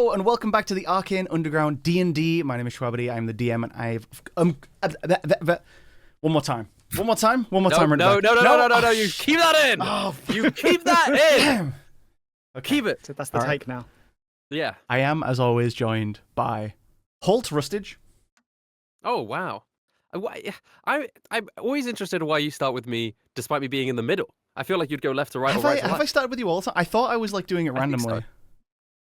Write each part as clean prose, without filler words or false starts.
Hello and welcome back to the Arcane Underground D&D. My name is Shwabadi. I'm the DM, and I've one more time. No. You keep that in. Oh, you keep that in. Okay. Keep it. So that's the take now. Yeah. I am, as always, joined by Rustage. Oh wow. I'm always interested in why you start with me, despite me being in the middle. I feel like you'd go left to right or right to left. Have I started with you all the time? I thought I was like doing it randomly. So.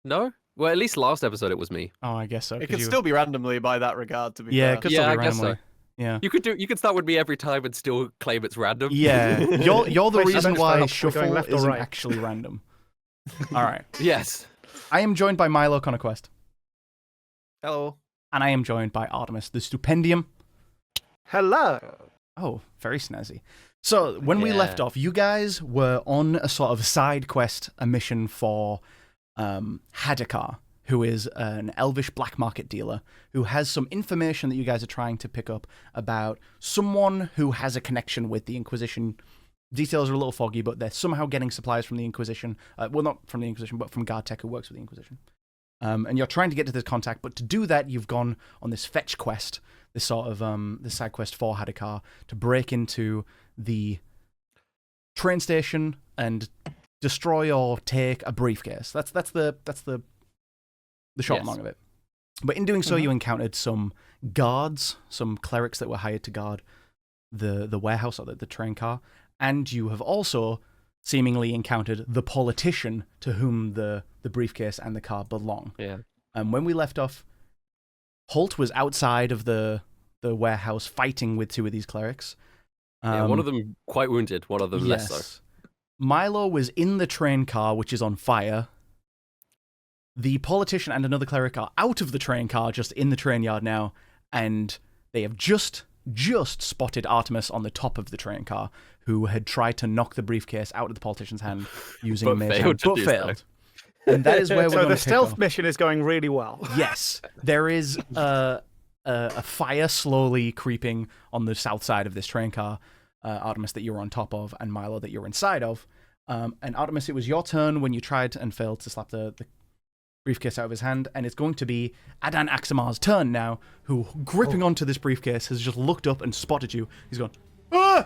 No. Well, at least last episode it was me. Oh, I guess so. It could still be randomly by that regard, to be Yeah, fair. it could still be I guess randomly. so. Yeah. You could start with me every time and still claim it's random. Yeah. You're the Wait, reason so why we're going shuffle left or isn't right? actually random. All right. Yes. I am joined by Milo Conquest, Hello. and I am joined by Artemis, the Stupendium. Hello. Oh, very snazzy. So, when we Yeah. left off, you guys were on a sort of side quest, a mission for Hadakar, who is an elvish black market dealer who has some information that you guys are trying to pick up about someone who has a connection with the Inquisition. Details are a little foggy, but they're somehow getting supplies from the Inquisition. Well, not from the Inquisition, but from Guard Tech, who works with the Inquisition. And you're trying to get to this contact, but to do that, you've gone on this fetch quest, this sort of this side quest for Hadakar, to break into the train station and destroy or take a briefcase. That's the short and long of it. But in doing so, you encountered some guards, some clerics that were hired to guard the warehouse or the train car, and you have also seemingly encountered the politician to whom the briefcase and the car belong. Yeah. And when we left off, Holt was outside of the warehouse fighting with two of these clerics. Yeah, one of them quite wounded, one of them less so. Milo was in the train car, which is on fire. The politician and another cleric are out of the train car, just in the train yard now, and they have just spotted Artemis on the top of the train car, who had tried to knock the briefcase out of the politician's hand using a mace hand, but failed. And that is where we're So going the to pick stealth up. mission is going really well. Yes, there is a fire slowly creeping on the south side of this train car, Artemis, that you're on top of, and Milo that you're inside of. And Artemis, it was your turn when you tried and failed to slap the briefcase out of his hand, and it's going to be Adan Aximar's turn now, who, gripping onto this briefcase, has just looked up and spotted you. He's gone, "Ah!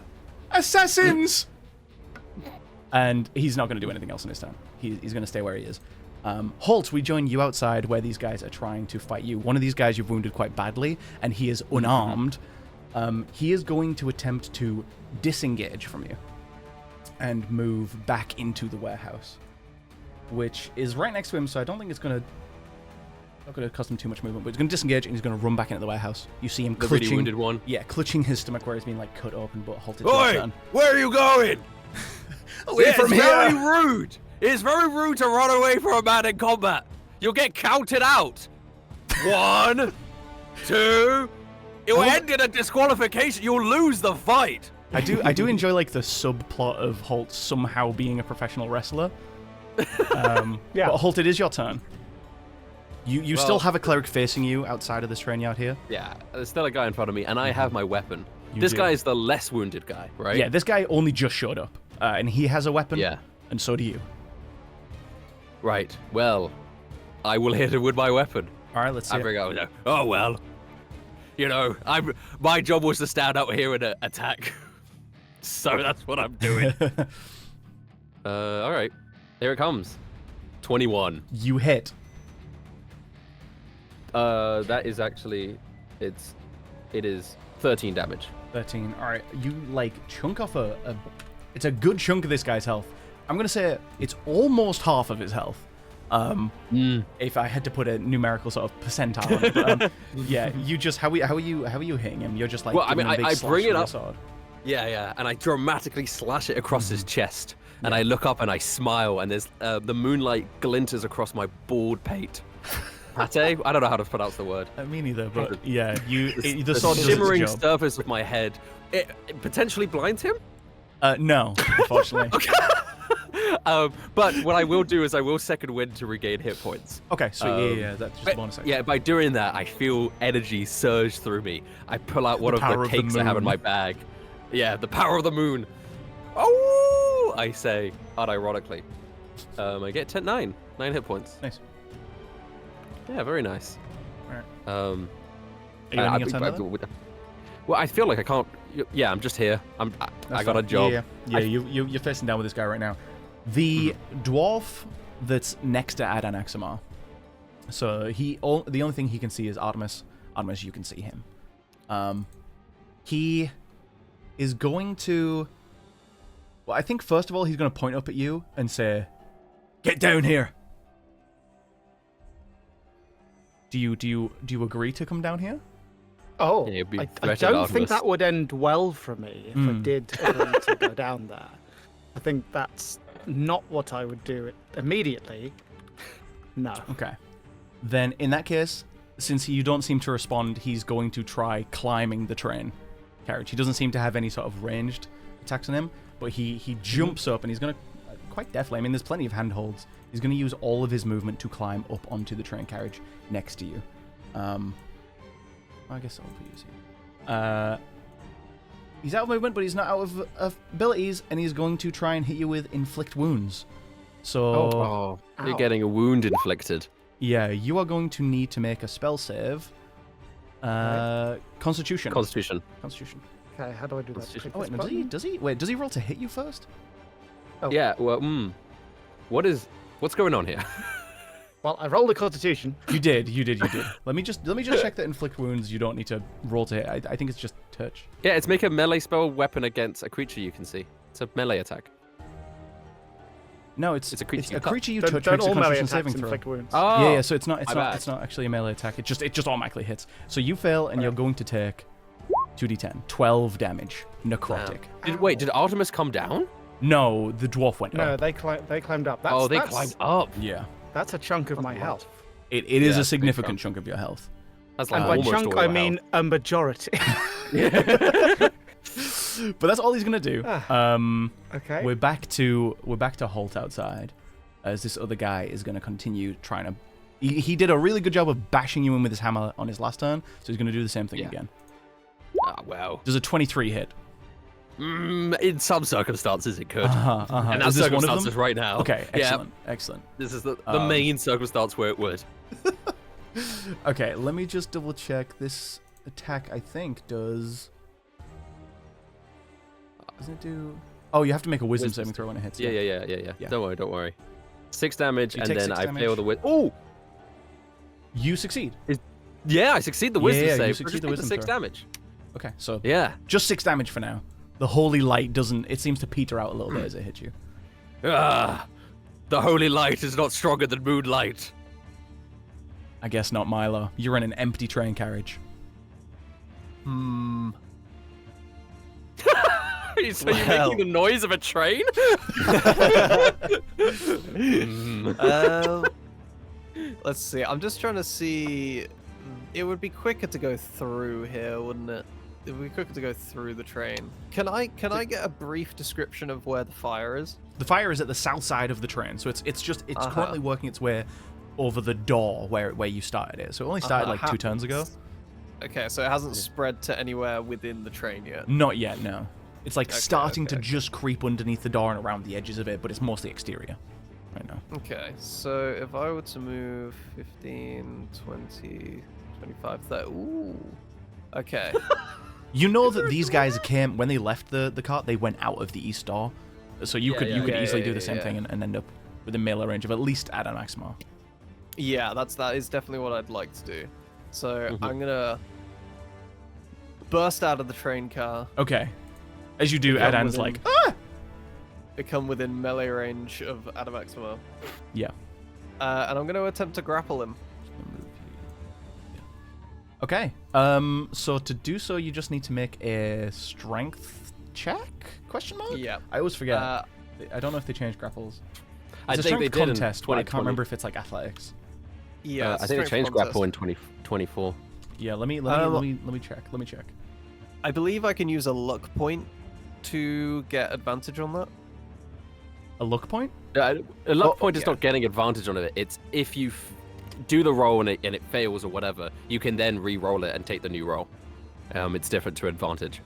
Assassins!" And he's not going to do anything else in his turn. He's going to stay where he is. Holt, we join you outside where these guys are trying to fight you. One of these guys you've wounded quite badly, and he is unarmed. He is going to attempt to disengage from you and move back into the warehouse, which is right next to him, so I don't think it's not going to cost him too much movement, but he's going to disengage and he's going to run back into the warehouse. You see him clutching... really wounded one? Yeah, clutching his stomach where he's been like cut open, but halted. Oi! Where are you going? Away from here! Very rude! It's very rude to run away from a man in combat. You'll get counted out. 1, 2... It will end in a disqualification. You'll lose the fight. I do enjoy like the subplot of Holt somehow being a professional wrestler. Yeah. But Holt, it is your turn. You still have a cleric facing you outside of this train yard here. Yeah, there's still a guy in front of me, and I have my weapon. You This do. guy is the less wounded guy, right? Yeah, this guy only just showed up, and he has a weapon. Yeah. And so do you. Right. Well, I will hit him with my weapon. All right, let's see. I bring out. Oh well. You know, my job was to stand out here and attack. So that's what I'm doing. All right. Here it comes. 21. You hit. That is actually, it is 13 damage. 13. All right, you like chunk off it's a good chunk of this guy's health. I'm gonna say it's almost half of his health. If I had to put a numerical sort of percentile on it. But, yeah, you just how are you hitting him? You're just like, Well, I mean, giving him a big I slash bring it with your up. sword. Yeah, and I dramatically slash it across his chest, and I look up and I smile, and there's the moonlight glinters across my bald pate. Pate? I don't know how to pronounce the word. Me neither, but yeah, the The sword does its shimmering job. surface of my head. It potentially blinds him. No, unfortunately. But what I will do is I will second wind to regain hit points. Okay, sweet. Yeah, that's just a bonus action. Yeah, by doing that, I feel energy surge through me. I pull out one of power the of the cakes I have in moon. my bag. Yeah, the power of the moon. Oh, I say unironically. I get 9 hit points. Nice. Yeah, very nice. Alright. Are Um, you ending your turn there? well, I feel like I can't. Yeah, I'm just here. I got a job. Yeah, you're facing down with this guy right now. The dwarf that's next to Adanaxamar. So the only thing he can see is Artemis. Artemis, you can see him. He is going to. Well, I think first of all he's going to point up at you and say, "Get down here." Do you agree to come down here? Oh, Yeah, it'd be I threatened don't think Artemis. that would end well for me if I did agree to go down there. I think that's not what I would do immediately. No. Okay. Then in that case, since you don't seem to respond, he's going to try climbing the train carriage. He doesn't seem to have any sort of ranged attacks on him, but he jumps up and he's going to, quite deftly, I mean, there's plenty of handholds. He's going to use all of his movement to climb up onto the train carriage next to you. I guess I'll put you here. He's out of movement, but he's not out of abilities, and he's going to try and hit you with inflict wounds. So, Oh, you're getting a wound inflicted. yeah, you are going to need to make a spell save. Constitution. Constitution. Constitution. Okay, how do I do that? Constitution. Click Oh wait, this no, button? does he roll to hit you first? Oh. Yeah. Well, what's going on here? Well, I rolled a Constitution. You did. Let me just check that inflict wounds. You don't need to roll to hit. I think it's just touch. Yeah, it's make a melee spell weapon against a creature you can see. It's a melee attack. No, it's a creature It's you a touch. creature you Don't touch don't makes a all melee Constitution attacks saving throw. inflict wounds. Oh, Yeah, so it's not my bad. actually a melee attack. It just automatically hits. So you fail, and you're going to take 2d10, 12 damage, necrotic. Did Artemis come down? No, the dwarf went No, up. they climbed up. They climbed up. Yeah, That's a chunk of my health. it is Yeah, a significant big chunk of your health. That's like And by almost chunk, all I your mean a majority. But that's all he's gonna do. Okay. We're back to halt outside, as this other guy is gonna continue trying to. He did a really good job of bashing you in with his hammer on his last turn, so he's gonna do the same thing Yeah. again. Ah, wow. Does a 23 hit? In some circumstances, it could. And Is that's this one of circumstances them? right now. Okay, Yeah, excellent. this is the main circumstance where it would. Okay, let me just double check. This attack, I think, does. Doesn't it do? Oh, you have to make a wisdom saving throw when it hits. Yeah. Yeah. Don't worry. 6 damage, You and take then 6 I damage. fail the wisdom. Oh! You succeed. Yeah, I succeed the wisdom Yeah, you save. succeed the Just wisdom 6 throw. damage. Okay, so Yeah. just 6 damage for now. The holy light doesn't. It seems to peter out a little bit as it hits you. Ah, the holy light is not stronger than moonlight. I guess not, Milo. You're in an empty train carriage. So you're making the noise of a train? Let's see. I'm just trying to see. It would be quicker to go through here, wouldn't it? It would be quicker to go through the train. Can I get a brief description of where the fire is? The fire is at the south side of the train, so it's currently working its way over the door where you started it. So it only started like 2 turns ago. Okay, so it hasn't spread to anywhere within the train yet. Not yet, no. It's like starting to okay. just creep underneath the door and around the edges of it, but it's mostly exterior right now. Okay, so if I were to move 15, 20, 25, 30. Ooh. Okay. You know that these guys came when they left the cart. They went out of the east door, so you could easily do the same thing and end up with a melee range of at least Adanaxamar. Yeah, that is definitely what I'd like to do. So I'm gonna burst out of the train car, Okay, as you do, Become Adan's within- like, ah! become within melee range of Adamaxima, Yeah. and I'm gonna attempt to grapple him. Okay. So to do so, you just need to make a strength check? Question mark? Yeah. I always forget. Uh, I don't know if they changed grapples. I It's a think they strength did in contest, but I can't 2020. remember if it's like athletics. Yeah. I think they strength changed contest. grapple in 2024. Yeah. Let me check. Let me check. I believe I can use a luck point to get advantage on that. A luck point? A luck point is yeah. not getting advantage on it. It's if you do the roll and it fails or whatever, you can then re-roll it and take the new roll. It's different to advantage.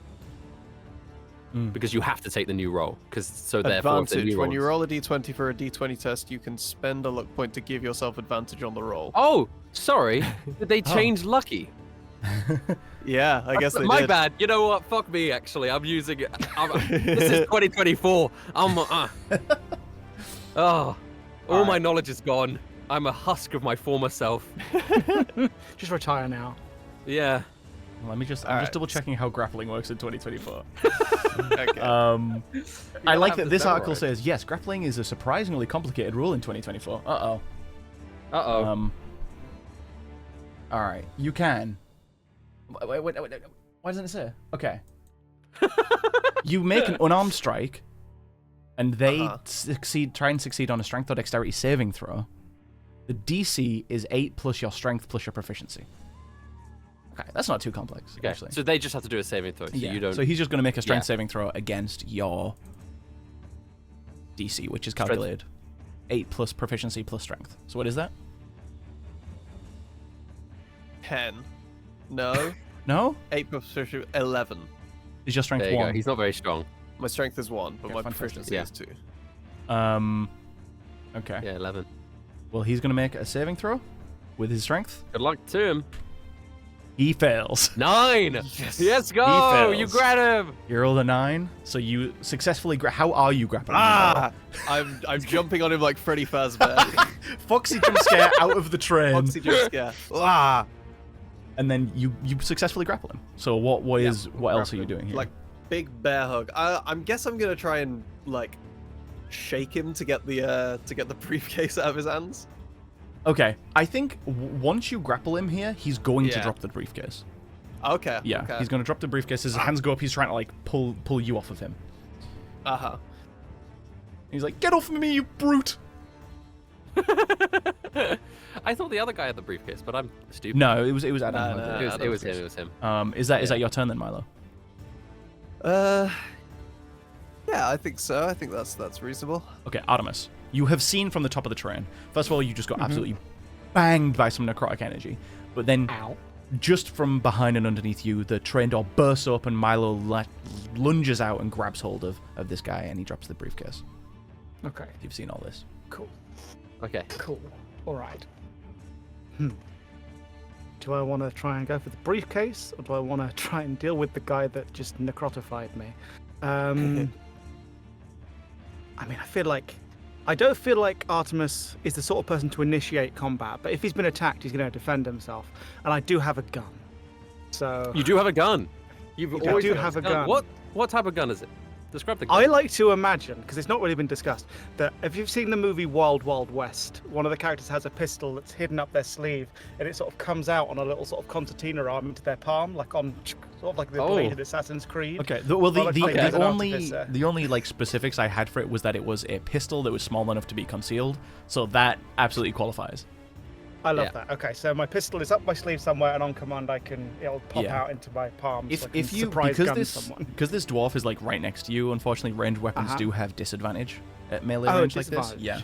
Because you have to take the new roll. Therefore, if the Advantage. new When you rolls- roll a d20 for a d20 test, you can spend a luck point to give yourself advantage on the roll. Oh, Sorry, did they change Lucky? Yeah, I guess they My did. bad. You know what? Fuck me, actually. I'm using it. This is 2024. Oh, all my knowledge is gone. I'm a husk of my former self. Just retire now. Yeah. I'm just double checking how grappling works in 2024. Okay. I like that have this to article memorize. says, yes, grappling is a surprisingly complicated rule in 2024. Uh-oh. Uh-oh. All right, you can. Wait, why doesn't it say? Okay. You make an unarmed strike, and they try and succeed on a strength or dexterity saving throw. The DC is 8 plus your strength plus your proficiency. Okay, that's not too complex, Okay, actually. so they just have to do a saving throw. So you don't. So he's just going to make a strength Yeah. saving throw against your DC, which is calculated 8 plus proficiency plus strength. So what is that? 10. No. No? 8 plus 11. Is your strength There you 1? go. He's not very strong. My strength is 1, but Okay, my fantastic. proficiency Yeah. is 2. Okay. Yeah, 11. Well, he's going to make a saving throw with his strength. Good luck to him. He fails. 9. Yes. Let's go. fails. You grab him. You rolled a 9, so you successfully How are you grappling? I'm jumping on him like Freddy Fazbear. Foxy jump scare out of the train, Foxy jump scare. Ah! and then you successfully grapple him. So what else are you doing here? Like big bear hug. I'm guess I'm gonna try and like shake him to get the briefcase out of his hands. Okay, I think once you grapple him here, he's going to Yeah. drop the briefcase. Okay. Yeah, Okay. he's going to drop the briefcase. His hands go up. He's trying to like pull you off of him. He's like, "Get off of me, you brute!" I thought the other guy had the briefcase, but I'm stupid. No, it was Adam. No, who had no, the It was briefcase. him. It was him. Is that your turn then, Milo? Yeah, I think so. I think that's reasonable. Okay, Artemis. You have seen from the top of the train. First of all, you just got absolutely banged by some necrotic energy, but then Ow. just from behind and underneath you, the train door bursts open. Milo lunges out and grabs hold of this guy, and he drops the briefcase. Okay. You've seen all this. Cool. Okay. Cool. All right. Do I want to try and go for the briefcase, or do I want to try and deal with the guy that just necrotified me? I mean, I don't feel like Artemis is the sort of person to initiate combat, but if he's been attacked, he's going to defend himself. And I do have a gun. So You do have a gun. You've I always do had have a gun. gun. What type of gun is it? Describe the gun. I like to imagine, because it's not really been discussed, that if you've seen the movie Wild Wild West, one of the characters has a pistol that's hidden up their sleeve, and it sort of comes out on a little sort of concertina arm into their palm, like on sort of like the blade in Assassin's Creed. Okay. The only like specifics I had for it was that it was a pistol that was small enough to be concealed, so that absolutely qualifies. I love that. Okay, so my pistol is up my sleeve somewhere, and on command it'll pop out into my palm. So I can surprise gun someone. Because this dwarf is like right next to you, unfortunately ranged weapons do have disadvantage at melee range like this. disadvantage. Yeah.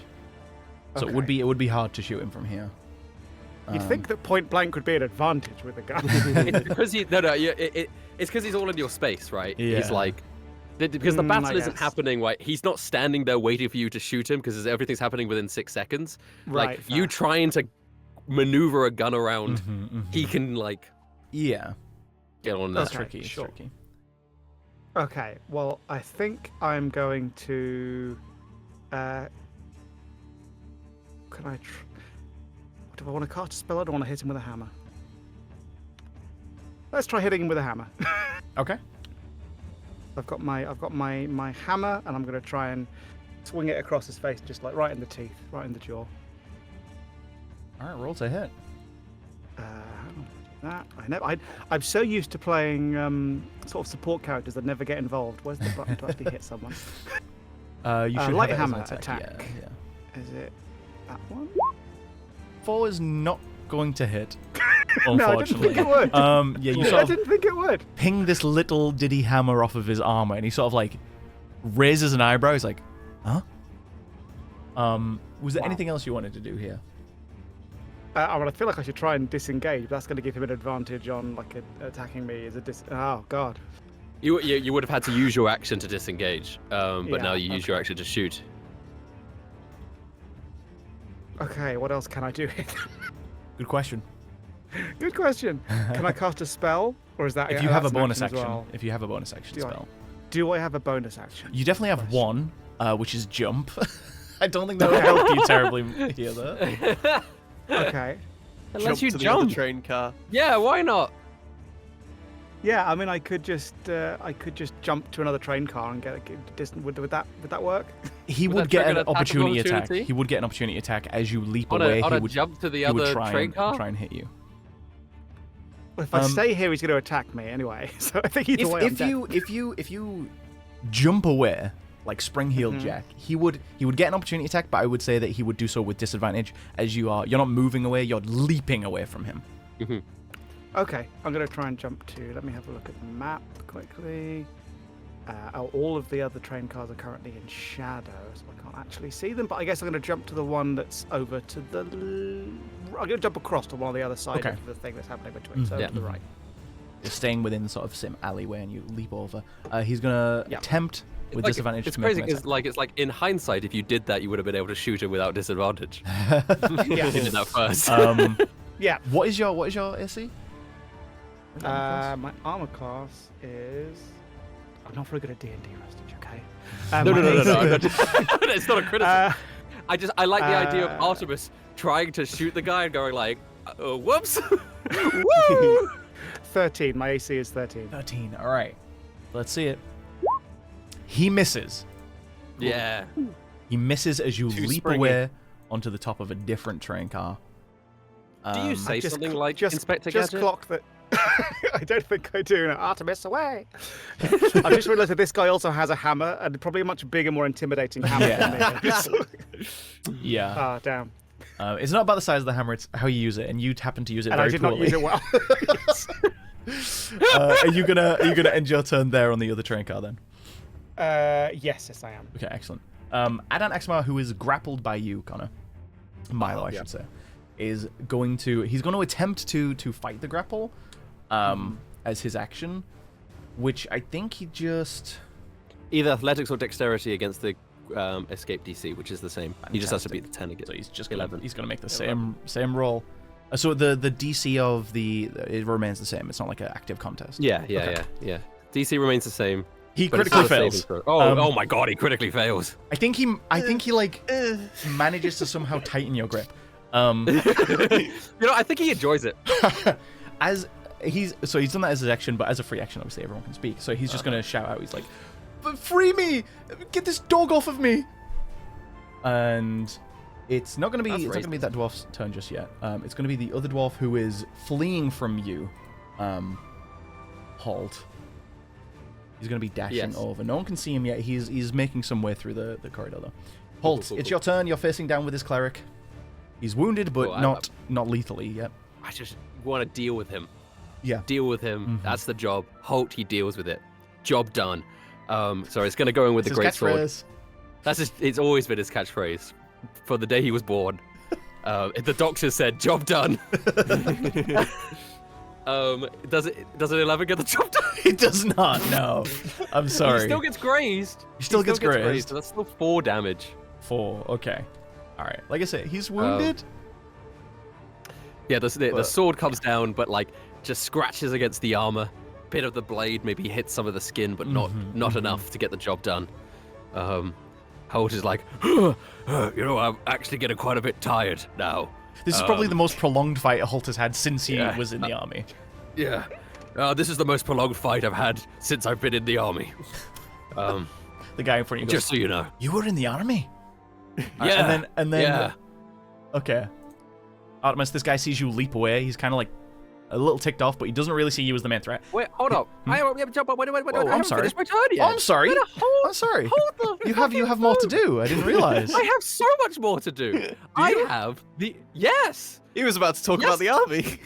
So Okay. it would be hard to shoot him from here. You'd think that point blank would be an advantage with a gun. It's because it's because he's all in your space, right? Yeah. He's like, because the I battle isn't guess. happening, right? He's not standing there waiting for you to shoot him because everything's happening within 6 seconds. Right, Like fair. you trying to maneuver a gun around, he can like Yeah. get on that. That's Okay, tricky. It's sure. tricky. Okay, well, I think I'm going to. Can I? Do I want to cast a spell or do I want to hit him with a hammer? Let's try hitting him with a hammer. Okay. I've got my hammer, and I'm going to try and swing it across his face, just like right in the teeth, right in the jaw. All right. Roll to hit. That I'm so used to playing sort of support characters that never get involved. Where's the button to actually hit someone? You should light have it as an hammer attack. attack. Yeah. Is it that one? 4 is not going to hit. No, I didn't think it would. Yeah, you I sort of didn't think it would. ping this little diddy hammer off of his armor, and he sort of like raises an eyebrow. He's like, "Huh?" Was there anything else you wanted to do here? I feel like I should try and disengage. But that's going to give him an advantage on like attacking me. Oh god. You would have had to use your action to disengage, but Yeah, now you use your action to shoot. Okay, what else can I do here? Good question. Good question. Can I cast a spell, or is that If you have a that's an bonus action? action, As well? if you have a bonus action Do I? spell, Do I have a bonus action? you definitely have one, which is jump. I don't think that would help you terribly here, though. Okay. Unless you to the other jump. train car. Yeah, why not? Yeah, I mean, I could just jump to another train car and get a distance. Would that work? He Would would that get trigger an an attack of opportunity attack. opportunity? He would get an opportunity attack as you leap On away. a He would jump to the he would other try train and car? try and hit you. Well, if I stay here, he's going to attack me anyway. So I think either way, I'm If dead. you jump away like spring heel Jack, he would get an opportunity attack, but I would say that he would do so with disadvantage as you're not moving away, you're leaping away from him. Okay, I'm going to try and jump to. Let me have a look at the map quickly. All of the other train cars are currently in shadow, so I can't actually see them. But I guess I'm going to jump to the one that's over to the. I'm going to jump across to one on the other side Okay. of the thing that's happening between. So Yeah. to the right. You're staying within the sort of same alleyway and you leap over. He's gonna attempt with disadvantage It's to make crazy an because attack. it's like in hindsight, if you did that, you would have been able to shoot him without disadvantage. Yeah. You did that first. Yeah. What is your AC? My armor class is. I'm not very good at D&D, Rustage. Okay. No, my no. AC It's not a criticism. Uh, I like the idea of Artemis trying to shoot the guy and going like, whoops, woo. 13. My AC is 13. 13. All right. Let's see it. He misses. Yeah. He misses as you Too leap springy. away onto the top of a different train car. Do you say Just something cl- like just, Inspector just Gadget? clock that. I don't think I do. No, Artemis away. I've just realised that this guy also has a hammer, and probably a much bigger, more intimidating hammer than me. Yeah. Ah, damn. It's not about the size of the hammer, it's how you use it, and you happen to use it And I very did poorly. not use it well. Yes. Are you gonna end your turn there on the other train car then? Yes, I am. Okay, excellent. Adan Axmar, who is grappled by you, Connor, Milo, I should say, he's going to attempt to fight the grapple, as his action, which I think he just. Either athletics or dexterity against the escape DC, which is the same. He just has to beat the 10 again. So he's just 11. He's gonna make the same roll. So the DC of it remains the same. It's not like an active contest. Yeah. DC remains the same. He but it's critically not a saving fails. throw. Oh my god, he critically fails. I think he manages to somehow tighten your grip. I think he enjoys it. He's done that as his action, but as a free action, obviously everyone can speak. So he's just gonna shout out. He's like, "But free me! Get this dog off of me!" And it's not gonna be that dwarf's turn just yet. It's gonna be the other dwarf who is fleeing from you. Halt. He's gonna be dashing over. No one can see him yet. He's making some way through the corridor though. Halt. Cool. It's your turn. You're facing down with his cleric. He's wounded, but not lethally yet. I just want to deal with him. Yeah. Deal with him. That's the job. Halt, he deals with it. Job done. So it's going to go in with the great sword. It's always been his catchphrase for the day he was born. The doctor said, "Job done." Does an 11 get the job done? He does not. No. I'm sorry. He still gets grazed. He still gets grazed. So that's still 4 damage. 4. Okay. All right. Like I said, he's wounded. Yeah, the sword comes down, but like just scratches against the armor. Bit of the blade maybe hits some of the skin, but not enough to get the job done. Holt is like, I'm actually getting quite a bit tired now. This is probably the most prolonged fight Holt has had since he was in the army. Yeah. This is the most prolonged fight I've had since I've been in the army. The guy in front of you goes, Just so you know. "You were in the army?" Yeah. And then. Yeah. Okay. Artemis, this guy sees you leap away. He's kind of like a little ticked off, but he doesn't really see you as the main threat. Wait, hold up. I haven't been able to jump up. Wait, I I'm haven't sorry. finished my turn yet. Oh, I'm sorry. I'm sorry. Hold the You have more to do. I didn't realize. I have so much more to do. I have the yes. He was about to talk about the army.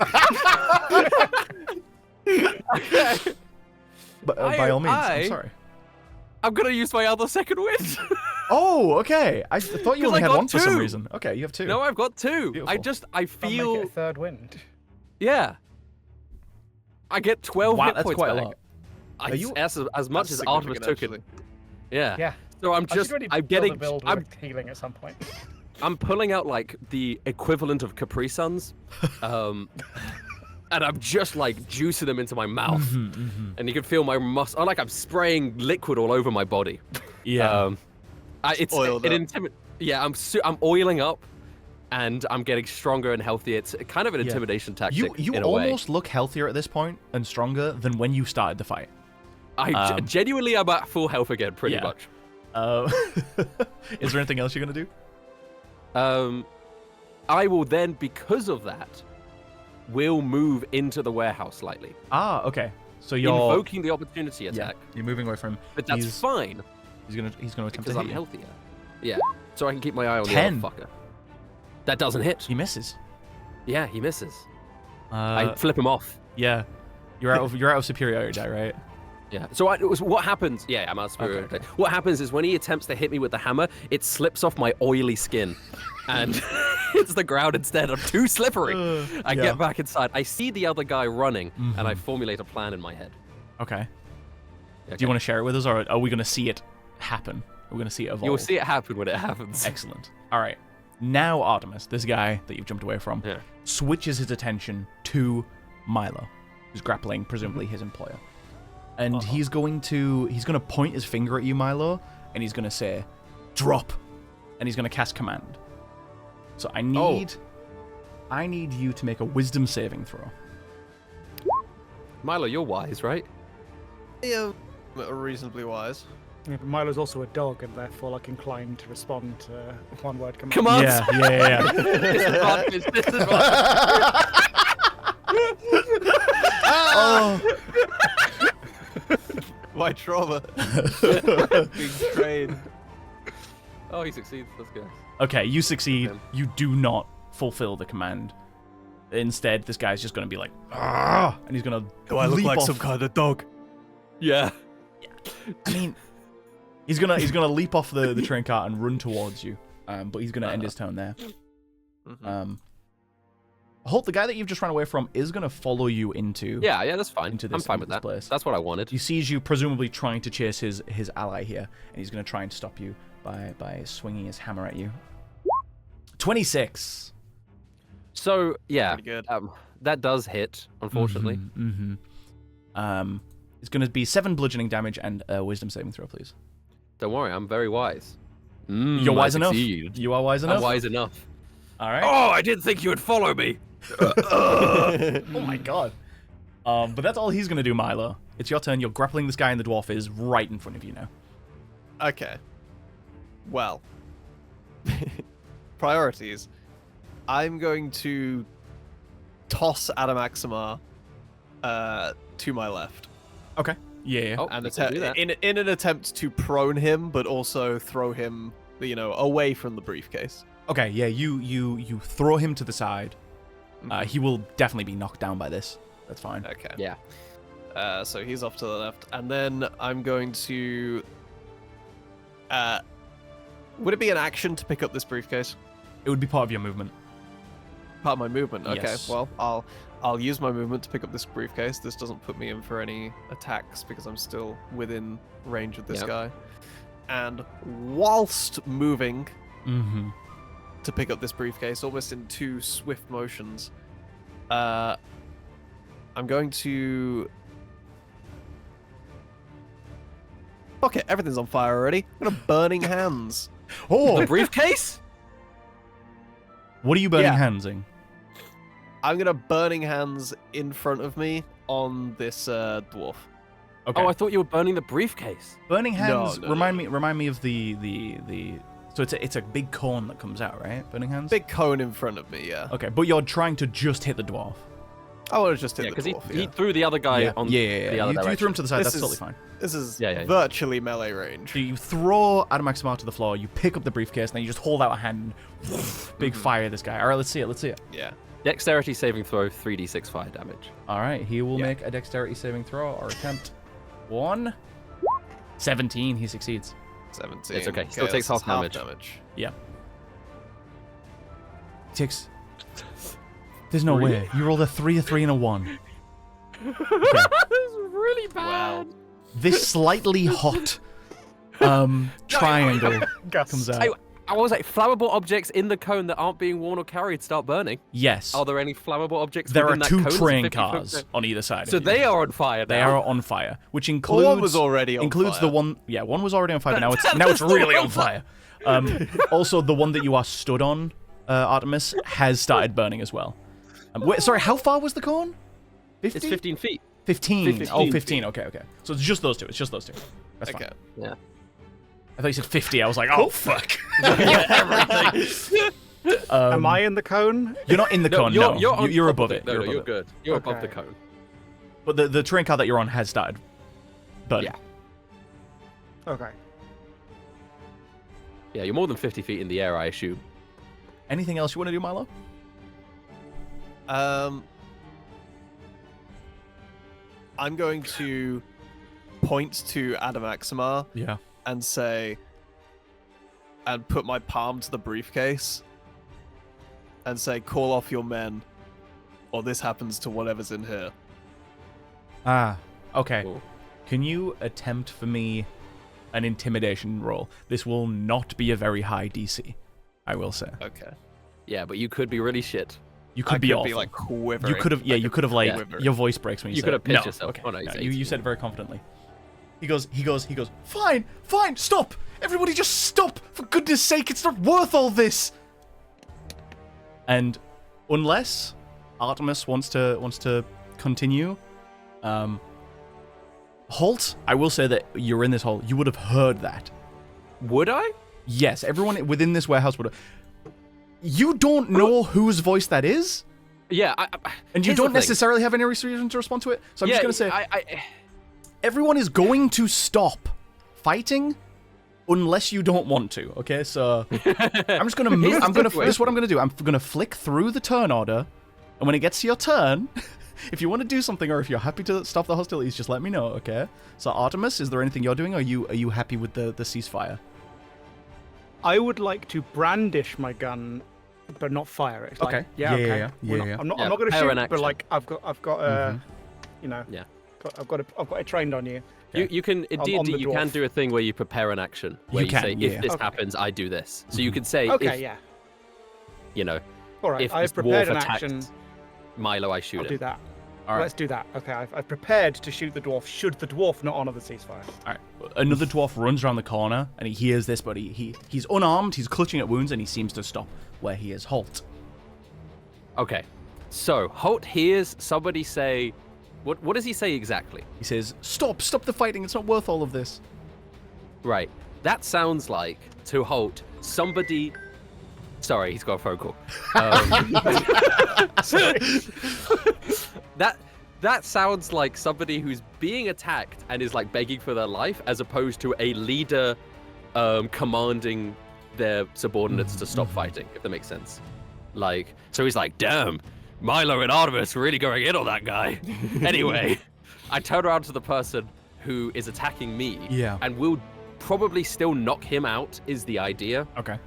But by all means, I'm sorry. I'm gonna use my other second wind. Oh, okay. I thought you 'Cause only I had got one for some 2. reason. Okay, you have 2. No, I've got 2. Beautiful. I I'll make feel it a third wind. yeah. I get 12 Wow, hit that's points quite back. a lot. I, you- as much as Artemis took it. Yeah. Yeah. So I'm I should just really I'm build getting a build I'm with healing at some point. I'm pulling out like the equivalent of Capri Suns, and I'm just like juicing them into my mouth, and you can feel my muscle. Like I'm spraying liquid all over my body. Yeah. Yeah, I'm oiling up, and I'm getting stronger and healthier. It's kind of an intimidation tactic. You in a way. almost look healthier at this point and stronger than when you started the fight. I genuinely am at full health again, pretty much. Is there anything else you're gonna do? I will then, because of that, will move into the warehouse slightly. Ah, okay. So you're invoking the opportunity attack. Yeah, you're moving away from him. But that's fine. He's gonna attempt because to I'm hit you. healthier. Yeah. So I can keep my eye on 10. the other fucker. That doesn't hit. He misses. Yeah, he misses. I flip him off. Yeah. You're out of superiority die, right? Yeah. So what happens? Yeah, I'm out of superiority. Okay. What happens is when he attempts to hit me with the hammer, it slips off my oily skin, and hits the ground instead. I'm too slippery. I get back inside. I see the other guy running, and I formulate a plan in my head. Okay. Do you want to share it with us, or are we going to see it happen? We're going to see it evolve. You'll see it happen when it happens. Excellent. All right. Now Artemis, this guy that you've jumped away from, switches his attention to Milo, who's grappling, presumably his employer. And he's going to point his finger at you, Milo, and he's going to say, "Drop," and he's going to cast command. So I need you to make a wisdom saving throw. Milo, you're wise, right? Yeah, reasonably wise. Yeah, but Milo's also a dog and therefore like inclined to respond to one-word commands. Come on! Yeah. Disadvantage. Oh. My trauma. Being trained. Oh, he succeeds. Let's go. Okay, you succeed. You do not fulfill the command. Instead, this guy's just going to be like, "Ah!" and he's going to Do I look like some kind of dog? Yeah. I mean, he's gonna leap off the train cart and run towards you. But he's gonna end his turn there. Holt, the guy that you've just run away from, is gonna follow you into. Yeah, that's fine. Into this, I'm fine with this that. place. That's what I wanted. He sees you presumably trying to chase his ally here, and he's gonna try and stop you by swinging his hammer at you. 26. So yeah, Pretty good. that does hit, unfortunately. It's gonna be 7 bludgeoning damage and a wisdom saving throw, please. Don't worry, I'm very wise. You're wise enough. Succeed. You are wise enough. I'm wise enough. All right. Oh, I didn't think you would follow me. Oh my god. But that's all he's gonna do, Milo. It's your turn. You're grappling this guy, and the dwarf is right in front of you now. Okay. Well. Priorities. I'm going to toss Adamaximar to my left. Okay. Yeah. Oh, And you can do that. in an attempt to prone him, but also throw him, away from the briefcase. Okay. Yeah. You throw him to the side. He will definitely be knocked down by this. That's fine. Okay. Yeah. So he's off to the left, and then I'm going to. Would it be an action to pick up this briefcase? It would be part of your movement. Part of my movement. Okay. Yes. Well, I'll use my movement to pick up this briefcase. This doesn't put me in for any attacks because I'm still within range of this guy. And whilst moving to pick up this briefcase, almost in 2 swift motions, I'm going to. Fuck it, everything's on fire already. I'm gonna burning hands. Oh, The briefcase? what are you burning Yeah. handsing? I'm gonna burning hands in front of me on this dwarf. Okay. Oh, I thought you were burning the briefcase. Burning hands. No. Remind me of the. So it's a big cone that comes out, right? Burning hands. Big cone in front of me, yeah. Okay, but you're trying to just hit the dwarf. I want to just hit Yeah, the because dwarf. he threw the other guy on the other You direction. threw him to the side. This That's is- totally fine. This is Yeah. virtually melee range. So you throw Adamaximar to the floor. You pick up the briefcase, and then you just hold out a hand. Big fire, this guy. All right, let's see it. Yeah. Dexterity saving throw, 3d6 fire damage. All right, he will make a dexterity saving throw or attempt. 17. He succeeds. 17. It's okay. Still takes that's half damage. Yeah. He takes. There's no way. You rolled a 3, a 3, and a 1. This is really bad. This slightly hot triangle comes out. I was like, flammable objects in the cone that aren't being worn or carried start burning. Yes. Are there any flammable objects There are within that two cone? It's a train 50 foot cars cone. on either side. So of you. they are on fire They now. are on fire, which includes one was already on includes fire. the one. Yeah, one was already on fire. But now it's really on fire. Also, the one that you are stood on, Artemis, has started burning as well. Wait, sorry, how far was the cone? 50? It's 15 feet. 15. 15 Oh, 15. Okay. So it's just those two. It's just those two. That's Okay. fine. Yeah. I thought you said 50. I was like, oh fuck. Am I in the cone? You're not in the cone. No, you're on above top it. of No, You're no, above you're it. good. You're above the Okay. cone. But the train car that you're on has started burning. Yeah. Okay. Yeah, you're more than 50 feet in the air, I assume. Anything else you want to do, Milo? I'm going to point to Adamaksamar Yeah. and say, and put my palm to the briefcase and say, call off your men, or this happens to whatever's in here. Ah. Okay. Cool. Can you attempt for me an intimidation roll? This will not be a very high DC, I will say. Okay. Yeah, but you could be really shit. You I could be could awful. be like quivering. You could have, yeah, you could have like quivering. your voice breaks when you, You say could have it. pissed No, yourself. Okay. Oh, no, he's No, you 18. said it very confidently. He goes, fine, stop! Everybody just stop! For goodness sake, it's not worth all this! And unless Artemis wants to continue, Holt, I will say that you're in this hole. You would have heard that. Would I? Yes, everyone within this warehouse would have. You don't know whose voice that is? Yeah. And you here's the don't thing. necessarily have any reason to respond to it. So I'm Yeah, just going to say, I everyone is going to stop fighting unless you don't want to. Okay, so I'm just going to move. Here's the This is what I'm going to do. I'm going to flick through the turn order, and when it gets to your turn, if you want to do something or if you're happy to stop the hostilities, just let me know. Okay. So Artemis, is there anything you're doing? Or are you happy with the ceasefire? I would like to brandish my gun, but not fire it. Like, Okay. Yeah. Yeah, Okay. yeah. We're not- Yeah. I'm not. Yeah, I'm not going to pair shoot, in but action. like I've got you know. Yeah. I've got it trained on you. You can in On D&D the you can dwarf. do a thing where you prepare an action where You you, can, say yeah. if this Okay. happens I do this. So you can say Okay. if Yeah. you know All right. if I've this prepared dwarf an attacks action. Milo I shoot I'll it. do that. All right. Let's do that. Okay. I've prepared to shoot the dwarf. Should the dwarf not honor the ceasefire? All right. Another dwarf runs around the corner and he hears this, but he's unarmed. He's clutching at wounds and he seems to stop where he is. Halt. Okay. So Holt hears somebody say what does he say exactly? He says, "Stop the fighting. It's not worth all of this." Right. That sounds like to Holt somebody. Sorry, he's got a phone call. That sounds like somebody who's being attacked and is like begging for their life, as opposed to a leader commanding their subordinates to stop fighting. If that makes sense. Like, so he's like, "Damn, Milo and Artemis really going in on that guy." Anyway, I turn around to the person who is attacking me. Yeah. And will probably still knock him out. Is the idea. Okay.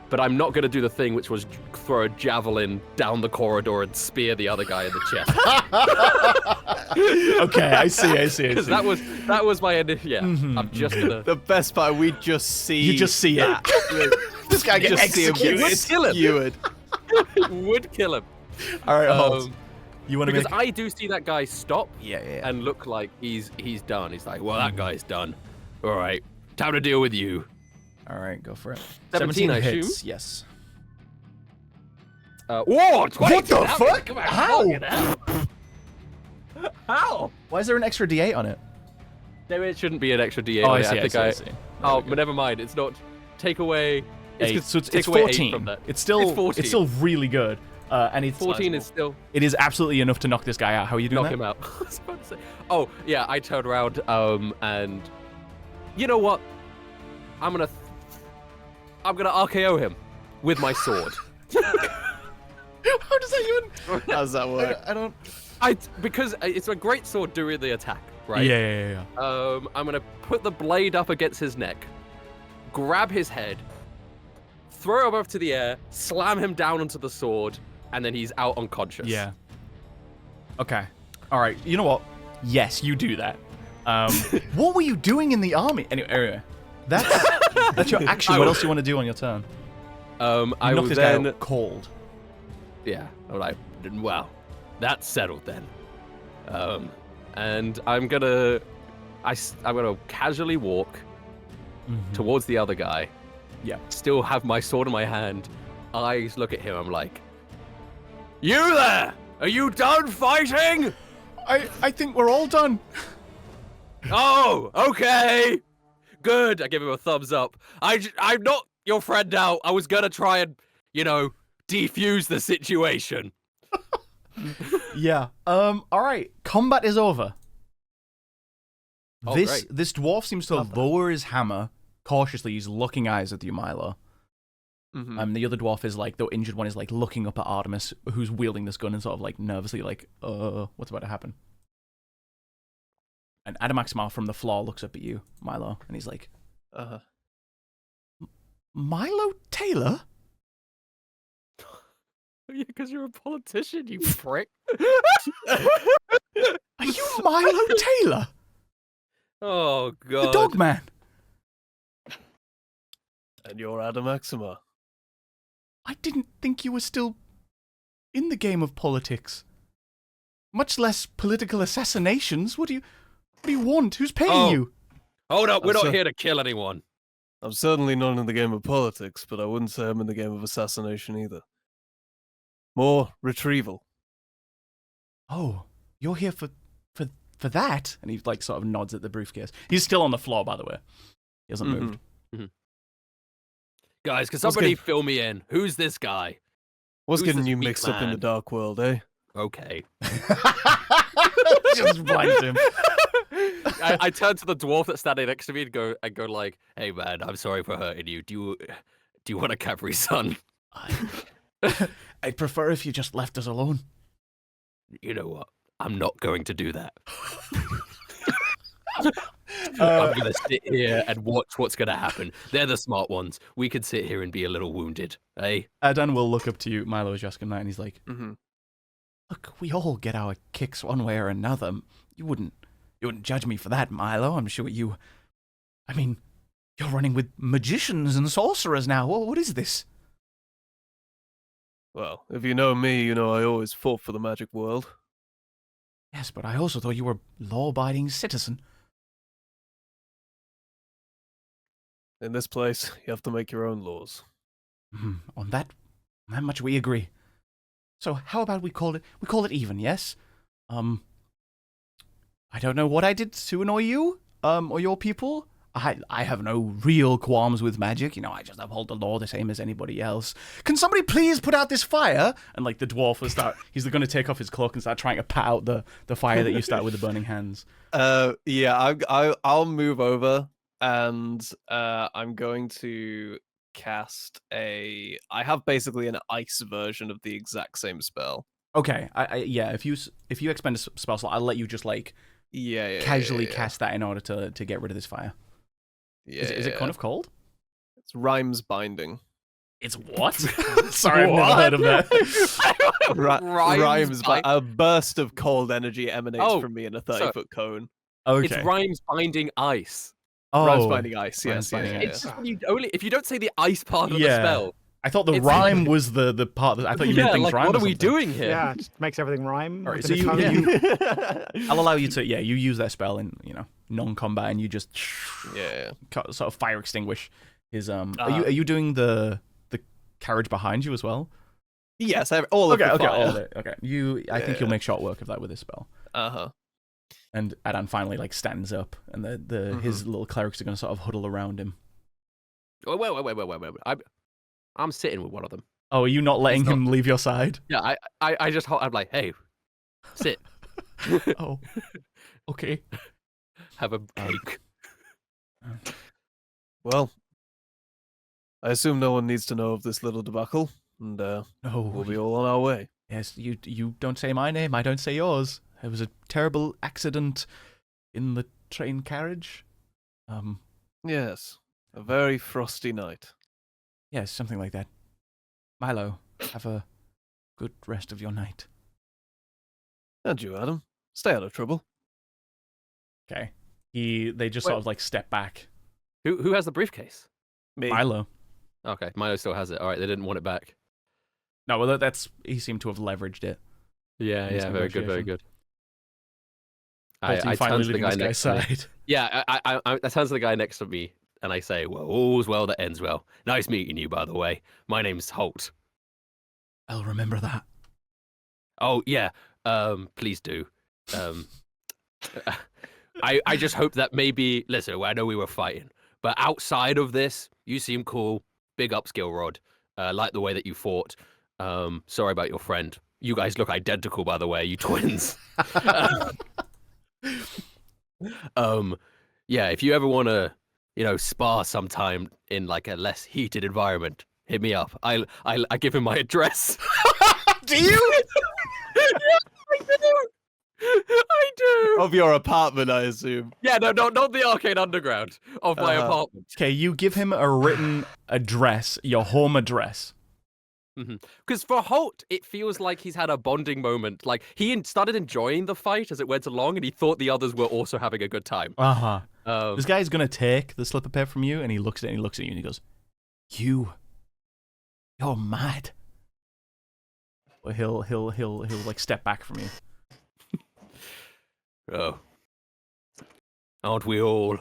But I'm not going to do the thing which was throw a javelin down the corridor and spear the other guy in the chest. Okay, I see. Because that was my yeah. I'm just gonna. The best part, we just see. You just see it. This guy gets just see him executed. Would kill him. skewered. Would kill him. All right, Holt. You want to Because make? I do see that guy stop Yeah. and look like he's done. He's like, well, that guy's done. All right, time to deal with you. All right, go for it. 17, I hits. assume? Yes. Whoa! 20, What the damn it, fuck? come on, How? fucking hell. How? Why is there an extra D8 on it? No, it shouldn't be an extra D8. Oh, on I it. see. I think see. I see. Oh, but never mind. It's not. Take away. It's, so it's take away 8 14. from that. It's still It's 14. It's still really good. And it's 14 is still It is absolutely enough to knock this guy out. How are you doing knock that? him out. I was about to say. Oh yeah, I turned around and you know what? I'm gonna RKO him with my sword. How does that even? How does that work? I don't. Because it's a great sword doing the attack, right? Yeah. I'm gonna put the blade up against his neck, grab his head, throw him up to the air, slam him down onto the sword, and then he's out unconscious. Yeah. Okay. All right. You know what? Yes, you do that. What were you doing in the army? Anyway, That's your action. What else do you want to do on your turn? I You will knock this guy then. out cold. Yeah. All right. Well, that's settled then. And I'm gonna casually walk towards the other guy. Yeah. Still have my sword in my hand. Eyes look at him. I'm like, "You there? Are you done fighting?" I think we're all done. Oh, okay. Good. I give him a thumbs up. I'm not your friend now. I was gonna try and, defuse the situation. Yeah. All right. Combat is over. Oh, this great. this dwarf seems to Love that. lower his hammer cautiously. He's looking eyes at you, Milo. The other dwarf is like, the injured one is like looking up at Artemis, who's wielding this gun and sort of like nervously like, what's about to happen? And Adamaksimar from the floor looks up at you, Milo, and he's like, Milo Taylor? Yeah, because you're a politician, you prick. Are you Milo Taylor? Oh, God. The dog man? And you're Adam Maxima. I didn't think you were still in the game of politics. Much less political assassinations. What do you want? Who's paying you? Hold up, we're I'm not so- here to kill anyone. I'm certainly not in the game of politics, but I wouldn't say I'm in the game of assassination either. More retrieval. Oh, you're here for that? And he like sort of nods at the briefcase. He's still on the floor, by the way. He hasn't moved. Guys, can somebody fill me in? Who's this guy? What's Who's getting this you weak mixed up in the man? dark world, eh? Okay. Just blinds him. I turn to the dwarf that's standing next to me and go like, "Hey man, I'm sorry for hurting you. Do you want a Capri Sun?" I'd prefer if you just left us alone. You know what? I'm not going to do that. I'm gonna sit here and watch what's gonna happen. They're the smart ones. We could sit here and be a little wounded, eh? Adan will look up to you, Milo, as you're asking that, and he's like, Mm-hmm. look, we all get our kicks one way or another. You wouldn't judge me for that, Milo. I'm sure you... I mean, you're running with magicians and sorcerers now. What is this? Well, if you know me, you know I always fought for the magic world. Yes, but I also thought you were a law-abiding citizen. In this place, you have to make your own laws. On that much we agree. So how about we call it even, yes? I don't know what I did to annoy you, or your people. I have no real qualms with magic. I just uphold the law the same as anybody else. Can somebody please put out this fire? And like the dwarf will start, he's going to take off his cloak and start trying to pat out the fire that you start with the burning hands. Yeah, I'll move over and I'm going to cast I have basically an ice version of the exact same spell. Okay, yeah, if you expend a spell slot, I'll let you just like casually cast that in order to get rid of this fire. Yeah, Is it kind of cold? It's Rhymes Binding. It's what? Sorry, I've never heard of that. Rhymes, but a burst of cold energy emanates from me in a 30-foot cone. Okay. It's Rhymes Binding Ice. Rhymes Binding Ice, Rhymes yes. Binding Yeah, Ice. It's just if you don't say the ice part of the spell. I thought the It's- rhyme was the part that I thought you meant things like, rhyme. what or are we something. doing here? Yeah, it just makes everything rhyme. All right, within so a cone. I'll allow you to. Yeah, you use that spell in non-combat, and you just sort of fire extinguish his. Are you doing the carriage behind you as well? Yes, all of the fire. All of it. Okay, I think you'll make short work of that with this spell. And Adan finally like stands up, and his little clerics are going to sort of huddle around him. Wait. I'm sitting with one of them. Oh, are you not letting him leave your side? Yeah, I'm like, hey, sit. Oh, okay. Have a cake. Well, I assume no one needs to know of this little debacle, and No, we'll be all on our way. Yes, you don't say my name, I don't say yours. There was a terrible accident in the train carriage. Yes, a very frosty night. Yes, something like that. Milo, have a good rest of your night. And you, Adam. Stay out of trouble. Okay. They just sort of like step back, Who has the briefcase? Me. Milo. Okay, Milo still has it. All right, they didn't want it back. No, well, he seemed to have leveraged it. Yeah, in this very good, very negotiation. good. Holt, you I finally turn to the leading guy this next guy's to me. side. Yeah, I turn to the guy next to me and I say, "Well, all's well that ends well. Nice meeting you, by the way. My name's Holt." I'll remember that. Oh yeah, please do. Um, I just hope that maybe listen. I know we were fighting, but outside of this, you seem cool. Big upskill, Rod. Like the way that you fought. Sorry about your friend. You guys look identical, by the way. You twins. Yeah. If you ever want to, spar sometime in like a less heated environment, hit me up. I give him my address. Do you? I do. Of your apartment, I assume. Yeah, no, not the Arcane Underground of my apartment. Okay, you give him a written address, your home address. Because for Holt, it feels like he's had a bonding moment. Like he started enjoying the fight as it went along, and he thought the others were also having a good time. This This guy's gonna take the slip of paper from you, and he looks at you, and he goes, "You're mad." Well, he'll like step back from you. Oh, aren't we all?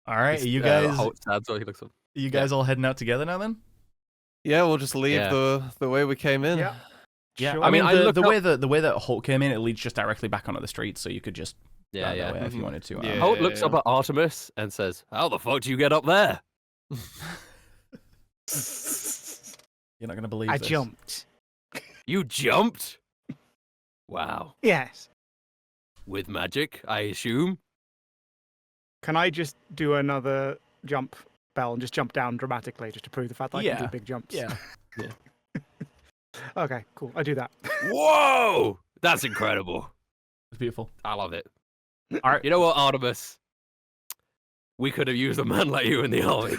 All right, are you guys, Holt stands up, he looks up. you guys all heading out together now then? Yeah, we'll just leave Yeah. the way we came in. Yeah. Yeah, Sure. I mean, I look the up- way that Holt came in, it leads just directly back onto the street, so you could just Yeah, go yeah. that way if you wanted to. Yeah. Holt looks up at Artemis and says, "How the fuck do you get up there?" You're not gonna believe I this. jumped. You jumped? Wow. Yes. With magic, I assume? Can I just do another jump, Bell, and just jump down dramatically just to prove the fact that I Yeah. can do big jumps? Yeah. Okay, cool. I do that. Whoa! That's incredible. It's beautiful. I love it. All right. You know what, Artemis? We could have used a man like you in the army.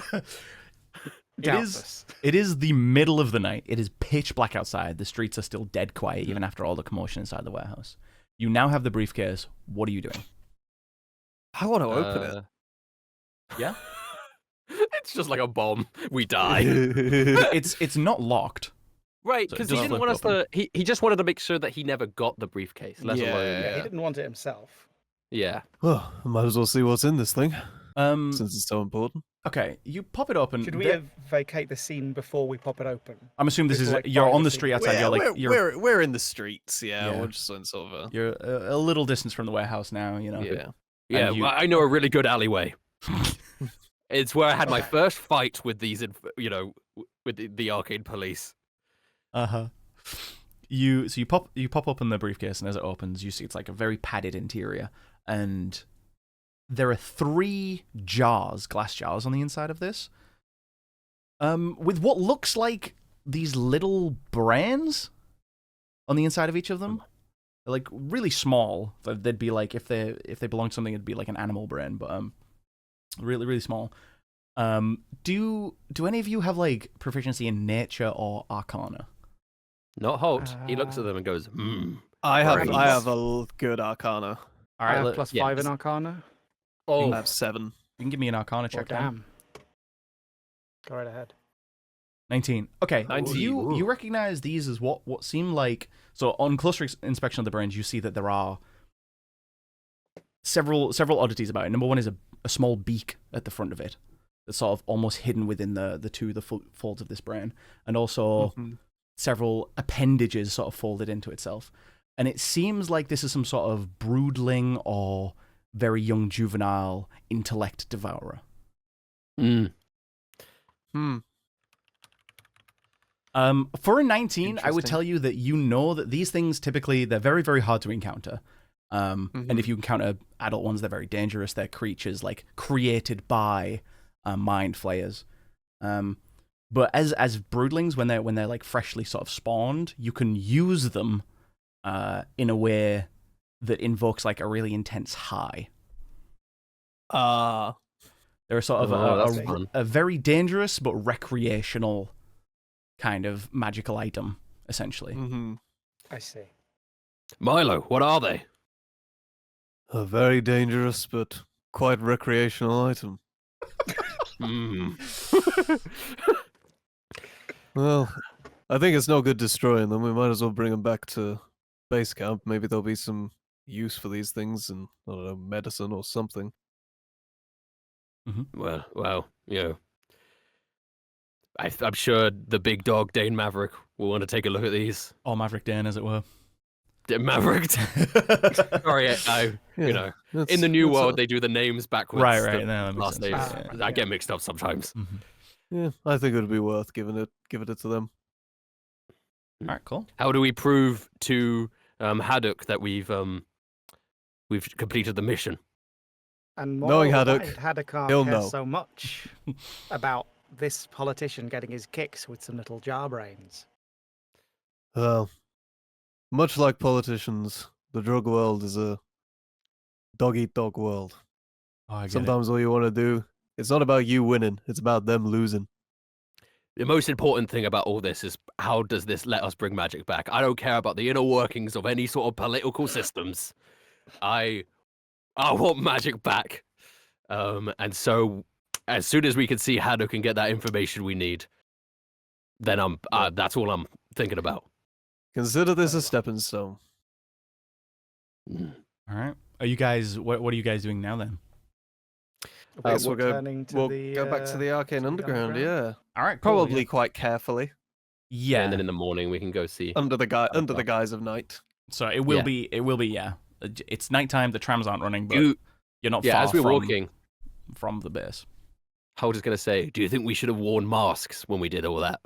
Doubtless. It is the middle of the night. It is pitch black outside. The streets are still dead quiet, even after all the commotion inside the warehouse. You now have the briefcase. What are you doing? I want to open it. Yeah? It's just like a bomb. We die. It's not locked. Right, So because it he does didn't flip want us to. He just wanted to make sure that he never got the briefcase. Let Yeah. alone. Yeah, he didn't want it himself. Yeah. Well, I might as well see what's in this thing, Um. since it's so important. Okay, you pop it open. Should we vacate the scene before we pop it open? I'm assuming this Just is like you're find on the the scene? street outside. We're in the streets. Yeah, Yeah. we're just in sort of You're a little distance from the warehouse now. You know. yeah. Yeah, you- well, I know a really good alleyway. It's where I had my first fight with these, with the arcade police. You pop open the briefcase, and as it opens, you see it's like a very padded interior, and there are 3 glass jars on the inside of this, with what looks like these little brains on the inside of each of them. They're like really small. They'd be like if they belong to something, it'd be like an animal brain, but really really small. Do any of you have like proficiency in nature or arcana? Not Holt. He looks at them and goes, I have Brains. a good arcana. All I right, have you +5 in Arcana. "Oh, I have 7. can give me an arcana Oh, check. Dan. damn. Go right ahead. 19. Okay. 19. You recognize these as what seem like. So on closer inspection of the brains, you see that there are several oddities about it. Number one is a small beak at the front of it that's sort of almost hidden within the folds of this brain, and also several appendages sort of folded into itself. And it seems like this is some sort of broodling or very young juvenile intellect devourer. For a 19, I would Interesting. tell you that you know that these things typically, they're very, very hard to encounter. And if you encounter adult ones, they're very dangerous. They're creatures like created by mind flayers. But as broodlings, when they're like freshly sort of spawned, you can use them in a way that invokes like a really intense high. They're sort of that's fun. a very dangerous but recreational kind of magical item, essentially. I see. Milo, what are they?" A very dangerous but quite recreational item. Well, I think it's no good destroying them. We might as well bring them back to base camp. Maybe there'll be some use for these things and, I don't know, medicine or something. Well, you know, I'm sure the big dog Dane Maverick will want to take a look at these. Or Maverick Dane, as it were. Maverick. Sorry, you know, in the new world they do the names backwards. Right. No, that makes Last sense. names. I get mixed up sometimes. Yeah, I think it would be worth giving it to them. All right, cool. How do we prove to Haddock that we've completed the mission? And Knowing moreover, Haddock, Haddock he'll cares know. so much about this politician getting his kicks with some little jar brains. Well, much like politicians, the drug world is a dog-eat-dog world. Oh, I get Sometimes all you want to do, it's not about you winning, it's about them losing. The most important thing about all this is how does this let us bring magic back? I don't care about the inner workings of any sort of political systems. I want magic back. And so as soon as we can see Haddock and get that information we need, then that's all I'm thinking about. Consider this a stepping stone. All right. Are you guys? What are you guys doing now then? I guess we'll we're go back to the Arcane Underground, yeah. All right. Cool, Probably yeah. quite carefully. Yeah. And then in the morning we can go see. Under the guise of night. So it will be. It will be. Yeah. It's nighttime. The trams aren't running, but you're not Yeah, far as we're walking, from the base. I was just gonna say, do you think we should have worn masks when we did all that?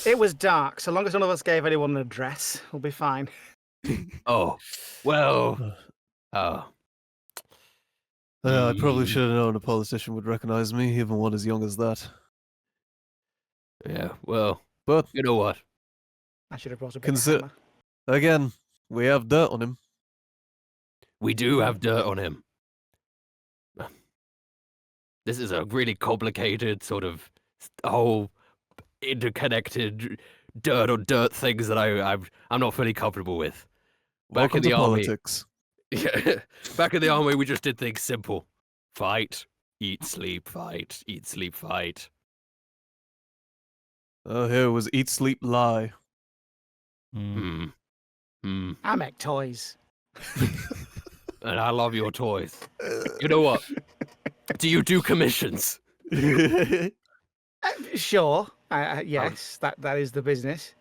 It was dark. So long as none of us gave anyone an address, we'll be fine. Oh, well. I probably should have known a politician would recognize me, even one as young as that. Yeah, well, But you know what? I should have brought a big hammer. again, we have dirt on him. We do have dirt on him. This is a really complicated sort of whole interconnected dirt on dirt things that I'm not fully comfortable with. Back Welcome in the to army, politics. back in the army, we just did things simple: fight, eat, sleep, fight, eat, sleep, fight. Here was eat, sleep, lie. Hmm. I make toys. And I love your toys. You know what? Do you do commissions? Sure. Yes, that is the business.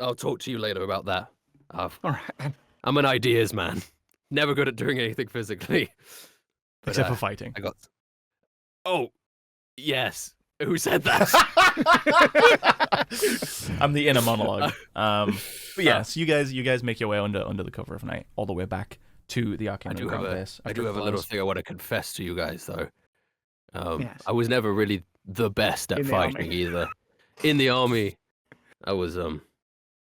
I'll talk to you later about that. All right then. I'm an ideas man. Never good at doing anything physically. But, Except for fighting. I got. Oh, yes. Who said that? I'm the inner monologue. But yeah, so you guys make your way under the cover of night, all the way back to the Arcane Underground base. I do have a little thing I want to confess to you guys, though. Yes. I was never really the best at In the fighting army. either. In the army, I was I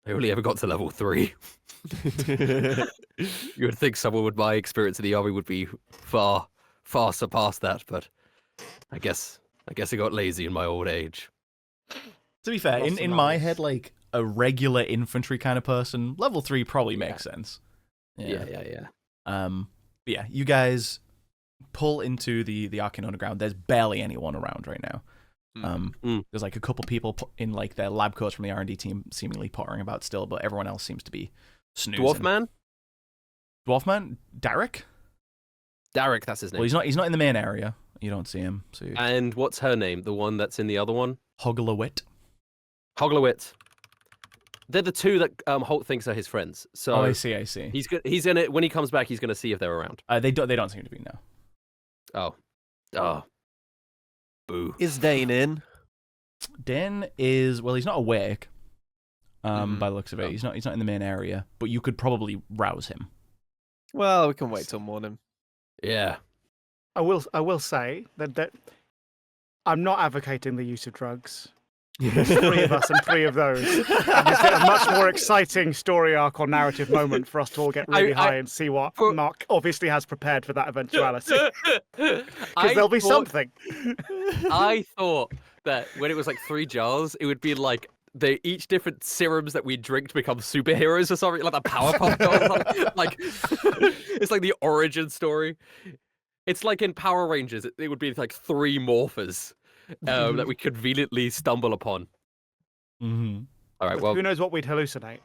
only ever got to level 3. You would think someone with my experience in the army would be far surpassed that, but I guess I got lazy in my old age. To be fair, in my head, like a regular infantry kind of person, level 3 probably makes sense. Yeah. But yeah, you guys pull into the Arcane Underground. There's barely anyone around right now. There's like a couple people in like their lab coats from the R&D team seemingly pottering about still, but everyone else seems to be snoozing. Dwarf man? Derek? Derek, that's his name. Well, he's not in the main area. You don't see him. So And what's her name? The one that's in the other one? Hogglewit. Hoglowitz. They're the two that Holt thinks are his friends. So I see. He's in it when he comes back. He's gonna see if they're around. They don't seem to be now. Oh, boo. Is Dane in? Dan is he's not awake. By the looks of it, Oh. he's not in the main area. But you could probably rouse him. Well, we can wait till morning. Yeah. I will say that I'm not advocating the use of drugs. There's 3 of us and 3 of those. And it's a much more exciting story arc or narrative moment for us to all get really high and see what Mark obviously has prepared for that eventuality. Because there'll be something. I thought that when it was like 3 jars, it would be like they each different serums that we drink to become superheroes or something, like the Powerpuff Girls. Like it's like the origin story. It's like in Power Rangers, it would be like 3 morphers that we conveniently stumble upon. Mm-hmm. All right, well, Who knows what we'd hallucinate?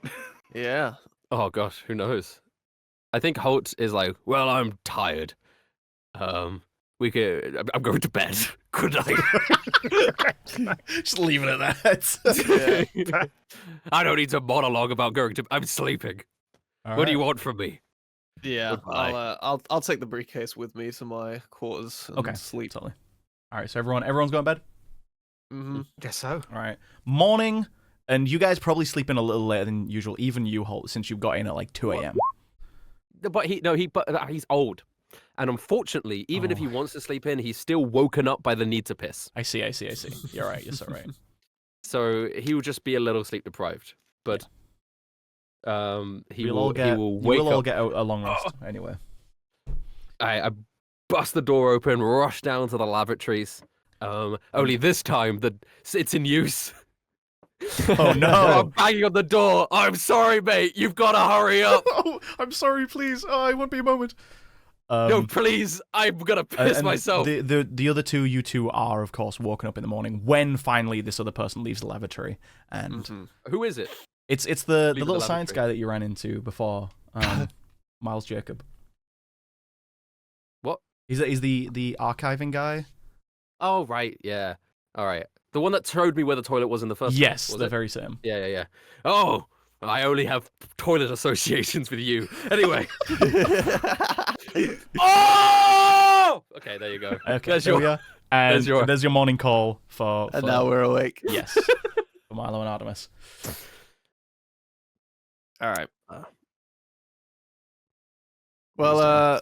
Yeah. oh gosh, who knows? I think Holt is like, well, I'm tired. I'm going to bed. Good night. Just leave it at that. I don't need to monologue about going to. I'm sleeping. What do you want from me? Yeah. Goodbye. I'll take the briefcase with me to my quarters and Okay, sleep. totally. All right, so everyone's going to bed? Mm-hmm. Guess so. All right. Morning, and you guys probably sleep in a little later than usual, even you, Holt, since you got in at like 2 a.m. But he's old, and unfortunately, even if he wants to sleep in, he's still woken up by the need to piss. I see. You're right. You're so right. So he will just be a little sleep deprived. But he will wake We'll all up. get a long rest anyway. I bust the door open, rush down to the lavatories. Only this time it's in use. Oh no! I'm banging on the door. I'm sorry, mate. You've got to hurry up. Oh, I'm sorry. Please. Oh, I won't be a moment. No, please. I'm gonna piss and myself. The other two, you two are of course woken up in the morning when finally this other person leaves the lavatory, and Who is it? it's the Leave the little science lavatory. guy that you ran into before, Miles Jacob. What? He's the archiving guy. Oh, right. Yeah. All right. The one that showed me where the toilet was in the first place. Yes, was the it? very same. Yeah. Oh, I only have toilet associations with you. Anyway. Oh! Okay, there you go. Okay, There's there we your. are. And there's there's your morning call for And now we're awake. yes, for Milo and Artemis. All right. Well,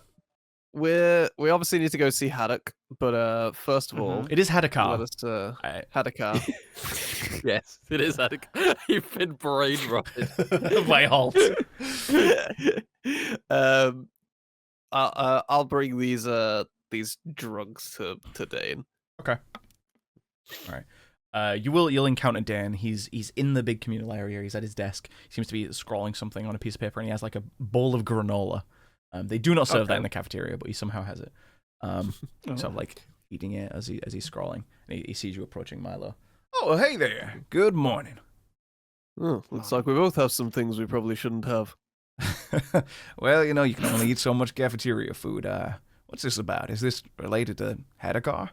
we obviously need to go see Haddock, but first of all, It is Hadakar. let us Haddockar. Yes, it is. You've been brain rotted. By Holt. I'll bring these drugs to Dane. Okay. All right. You'll encounter Dan. He's in the big communal area. He's at his desk. He seems to be scrawling something on a piece of paper, and he has like a bowl of granola. They do not serve that in the cafeteria, but he somehow has it. Sort of like eating it as he's scrawling, and he sees you approaching, Milo. Oh, hey there. Good morning. Oh, looks like we both have some things we probably shouldn't have. Well, you can only eat so much cafeteria food. What's this about? Is this related to Hadakar?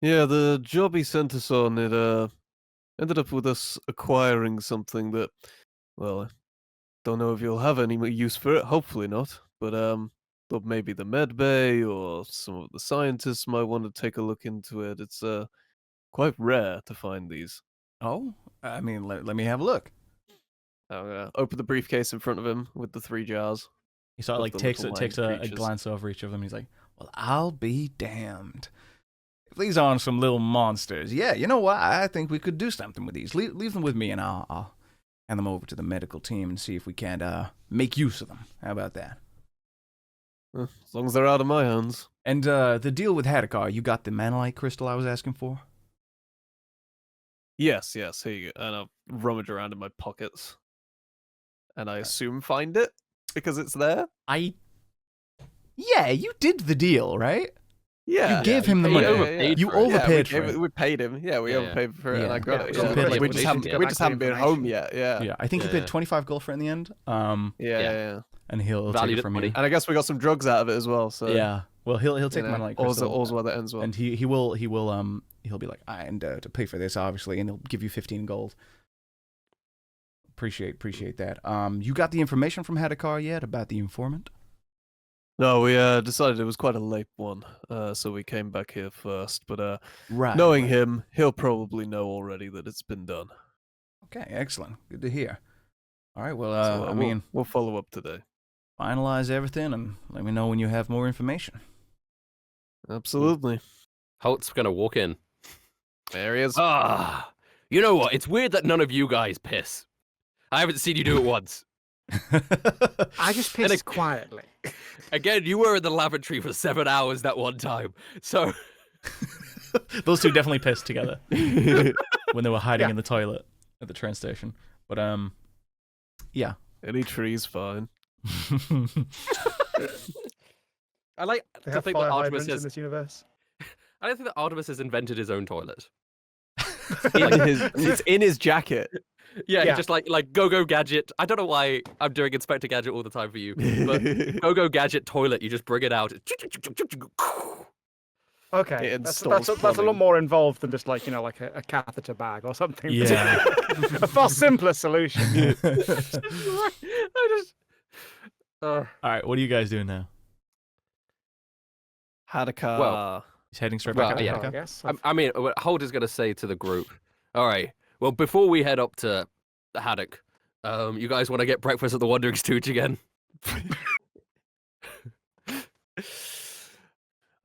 Yeah, the job he sent us on, it ended up with us acquiring something that, well, I don't know if you'll have any use for it. Hopefully not. But thought maybe the med bay or some of the scientists might want to take a look into it. It's quite rare to find these. Oh, I mean, let me have a look. I'll open the briefcase in front of him with the 3 jars. He sort of Of like the takes little a wine creatures. glance over each of them. He's like, "Well, I'll be damned. If these aren't some little monsters, yeah, you know what? I think we could do something with these. Leave them with me, and I'll hand them over to the medical team and see if we can't make use of them. How about that?" As long as they're out of my hands. And the deal with Hadakar, you got the manalite crystal I was asking for? Yes, here you go. And I'll rummage around in my pockets. And I assume find it because it's there. Yeah, you did the deal, right? Yeah. You gave him the money. overpaid You for it. overpaid for it. We paid him. Yeah, we Yeah, overpaid for it, and Yeah. I got Yeah, it. we Yeah. overpaid, like, we just haven't, get we back just the haven't been home information. yet. Yeah. Yeah, I think he Yeah. paid 25 gold for it in the end. Yeah. And he'll take Valued it it from money. you. And I guess we got some drugs out of it as well. So Yeah. Well, he'll take manalite crystal. all's well that ends well. And he'll be like, and to pay for this, obviously, and he'll give you 15 gold. Appreciate that. You got the information from Hadakar yet about the informant? No, we decided it was quite a late one, so we came back here first. But Right. knowing him, he'll probably know already that it's been done. Okay, excellent. Good to hear. All right, well, So, we'll follow up today. finalize everything and let me know when you have more information. Absolutely. Holt's gonna walk in. There he is. You know what? It's weird that none of you guys piss. I haven't seen you do it once. I just And pissed quietly. Again, you were in the lavatory for 7 hours that one time. So Those two definitely pissed together when they were hiding Yeah. in the toilet at the train station. But yeah. Any tree's fine. I like They to have think fire that Artemis hydrants in has. this universe. I don't think that Artemis has invented his own toilet. It's in his jacket. Yeah, he Yeah. just like go gadget. I don't know why I'm doing Inspector Gadget all the time for you, but go gadget toilet. You just bring it out. Okay, It that's installs a lot plumbing. more involved than just like like a catheter bag or something. Yeah. A far simpler solution. I just. All right, what are you guys doing now? Hadaka. Well, He's heading straight Well, back up. yeah. Hadaka? I guess. I mean, what Holder's gonna say to the group. All right. Well, before we head up to the haddock, you guys want to get breakfast at the Wandering Stooge again?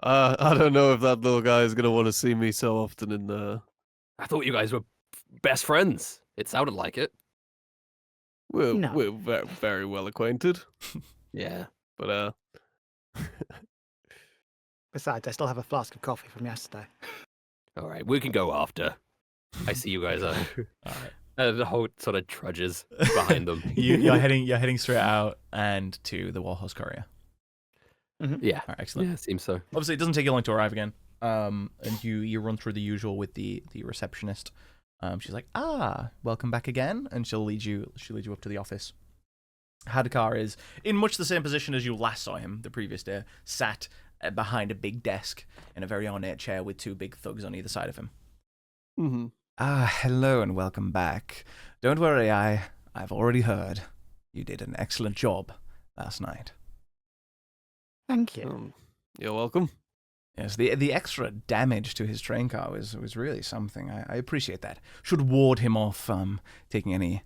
I don't know if that little guy is gonna want to see me so often in there. I thought you guys were best friends. It sounded like it. We're No. we're very well acquainted, Yeah. but Besides, I still have a flask of coffee from yesterday. All right, we can go after. I see you guys are. All right. The whole sort of trudges behind them. You're heading straight out and to the Warhorse Courier. Yeah. All right, excellent. Yeah, seems so. Obviously, it doesn't take you long to arrive again. And you run through the usual with the receptionist. She's like, welcome back again, and she'll lead you up to the office. Hadakar is in much the same position as you last saw him the previous day, sat behind a big desk in a very ornate chair with two big thugs on either side of him. mm-hmm. Hello and welcome back. Don't worry, I've already heard. You did an excellent job last night. Thank you. You're welcome. Yes, the extra damage to his train car was really something. I appreciate that. Should ward him off taking any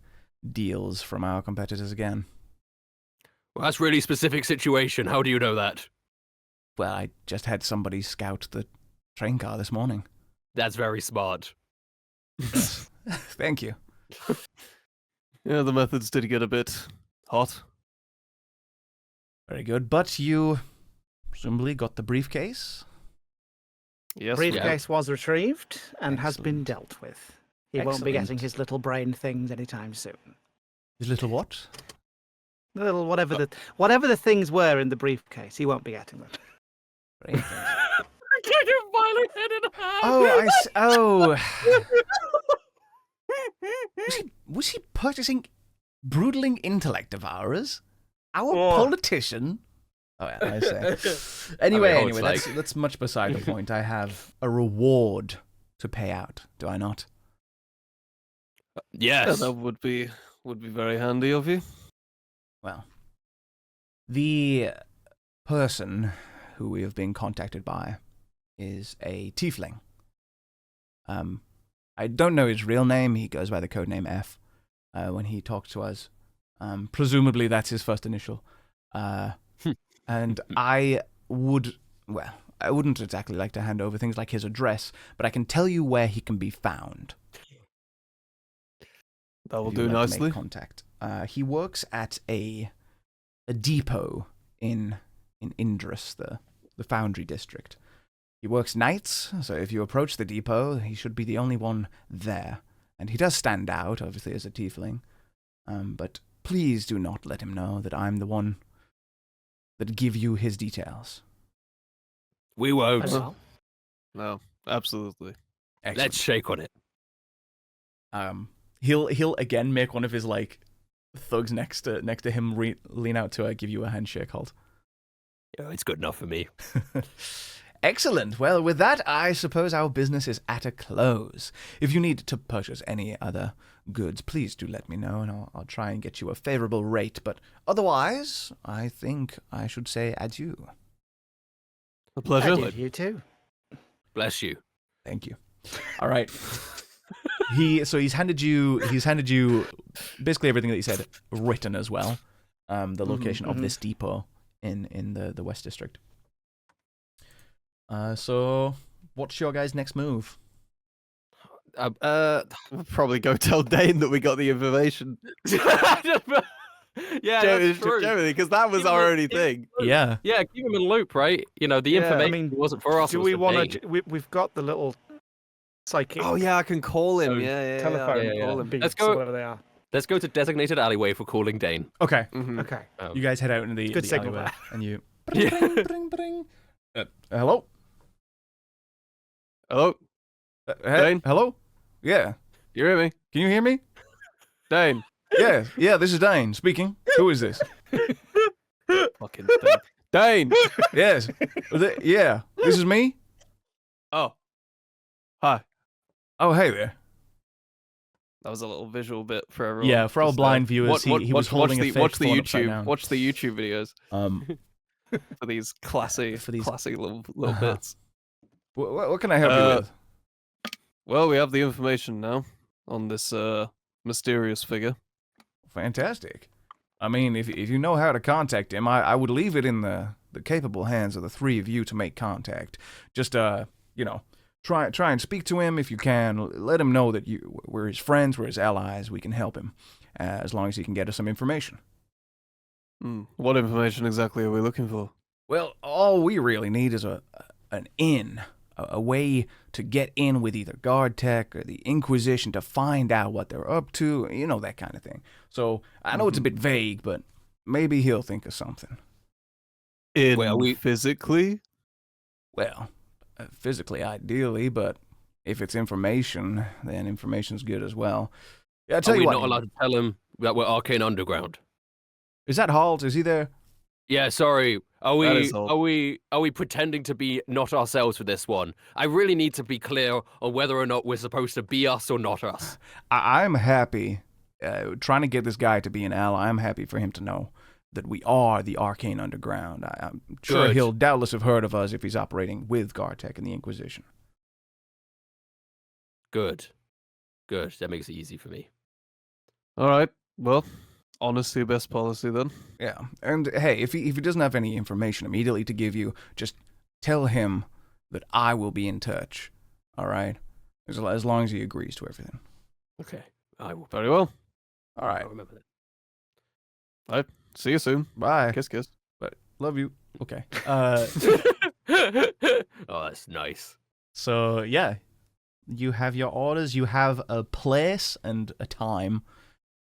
deals from our competitors again. Well, that's really specific situation. How do you know that? Well, I just had somebody scout the train car this morning. That's very smart. Yes. Thank you. Yeah, the methods did get a bit hot. Very good. But you presumably got the briefcase? Yes. Briefcase was retrieved and has been Excellent. dealt with. He won't be getting Excellent. his little brain things anytime soon. His little what? The little whatever the things were in the briefcase, he won't be getting them. Brain things. Get your violent head in half. Was he purchasing broodling intellect devourers? Our Oh. politician? Oh yeah, I see. Anyway, it's that's much beside the point. I have a reward to pay out, do I not? Yeah, Yes. that would be very handy of you. Well, the person who we have been contacted by is a tiefling. I don't know his real name. He goes by the codename F when he talks to us. Presumably that's his first initial. And I wouldn't exactly like to hand over things like his address, but I can tell you where he can be found. That will if you do would like to nicely. make contact. He works at a depot in Indris, the foundry district. He works nights, so if you approach the depot, he should be the only one there. And he does stand out, obviously, as a tiefling. But please do not let him know that I'm the one that give you his details. We won't. Well, No, absolutely. Excellent. Let's shake on it. He'll again make one of his like thugs next to him lean out to give you a handshake hold. Yeah, it's good enough for me. Excellent. Well, with that, I suppose our business is at a close. If you need to purchase any other goods, please do let me know, and I'll try and get you a favorable rate. But otherwise, I think I should say adieu. A pleasure. I did you too. Bless you. Thank you. All right. He's handed you basically everything that he said written as well. The location of this depot in the West District. So what's your guys' next move? We'll probably go tell Dane that we got the information. Yeah, that's true. Generally, because that was Keep our him- only keep him thing. in the loop. Yeah. Yeah, keep him in the loop, right? You know, the Yeah, I information mean, wasn't for us. Do it was we for want Dane. to? We've got the little psychic Oh yeah, I can call him. So, Yeah. telephone yeah. Call him. beads, Let's go- or whatever they are. Let's go to designated alleyway for calling Dane. Okay. Mhm. Okay. You guys head out into the, Good the signal alleyway, there. and you. Yeah. Bring, bring, bring. Hello. Hello, Dane? Hello. Yeah. you hear me? Can you hear me? Dane. Yeah. Yeah. This is Dane speaking. Who is this? Fucking Dane. Dane. Yes. Yeah. This is me. Oh. Hi. Oh, hey there. That was a little visual bit for everyone. Yeah, for our Just, blind viewers, he was watch holding a fake watch the phone upside YouTube. down. Watch the YouTube videos for these classy, For these- classy little Uh-huh. bits. What can I help you with? Well, we have the information now on this mysterious figure. Fantastic. I mean, if you know how to contact him, I would leave it in the capable hands of the three of you to make contact. Just try and speak to him if you can. Let him know that we're his friends, we're his allies. We can help him as long as he can get us some information. What information exactly are we looking for? Well, all we really need is an in, a way to get in with either Guard Tech or the Inquisition to find out what they're up to, that kind of thing. So I know it's a bit vague, but maybe he'll think of something. Physically? Well, physically, ideally, but if it's information, then information's good as well. Yeah, I tell Are you we what. not allowed to tell him that we're Arcane Underground? Is that Halt? Is he there? Yeah, sorry. Are That we is all. are we pretending to be not ourselves for this one? I really need to be clear on whether or not we're supposed to be us or not us. I'm happy, trying to get this guy to be an ally. I'm happy for him to know that we are the Arcane Underground. I'm sure Good. he'll doubtless have heard of us if he's operating with Gartech and the Inquisition. Good. That makes it easy for me. All right. Well, honesty best policy then. Yeah, and hey, if he doesn't have any information immediately to give you, just tell him that I will be in touch. All right, as long as he agrees to everything. Okay. I will. Very well. All right, I'll remember that. See you soon. bye. Kiss, kiss. But love you. Okay. Oh, that's nice. So yeah, you have your orders. You have a place and a time.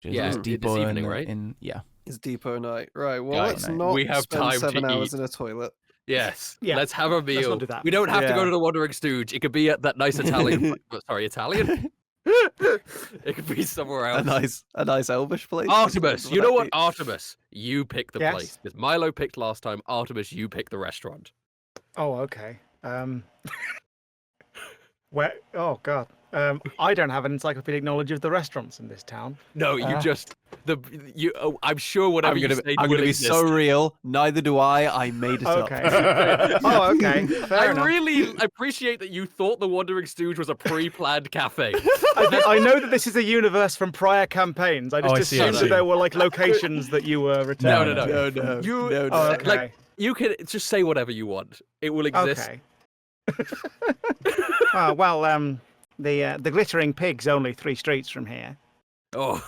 Which is Yeah, this this depot evening, in, right? yeah. It's depot night. Right. Well, Guys, let's not we have spend time to 7 hours eat. in a toilet. Yes. Yeah, Let's have a meal. not do that. We don't have to Yeah. go to the Wandering Stooge. It could be at that nice Italian. Sorry, Italian. It could be somewhere else. A nice elvish place. Artemis. Would You that know what? be- Artemis. You pick the Yes. place. Because Milo picked last time. Artemis, you pick the restaurant. Oh, okay. Where? Oh God. I don't have an encyclopedic knowledge of the restaurants in this town. No, you just I'm sure whatever I'm you gonna, say I'm will gonna be exist. so real. Neither do I. I made it Okay. up. Oh, okay. Fair I enough. really appreciate that you thought the Wandering Stooge was a pre-planned cafe. I know that this is a universe from prior campaigns. I Oh, I just see, I assumed see. that there were like locations that you were returning. No. no. You- no, no. Oh, okay. Like, you can just say whatever you want. It will exist. Okay. Oh, well, the glittering pig's only 3 streets from here. Oh,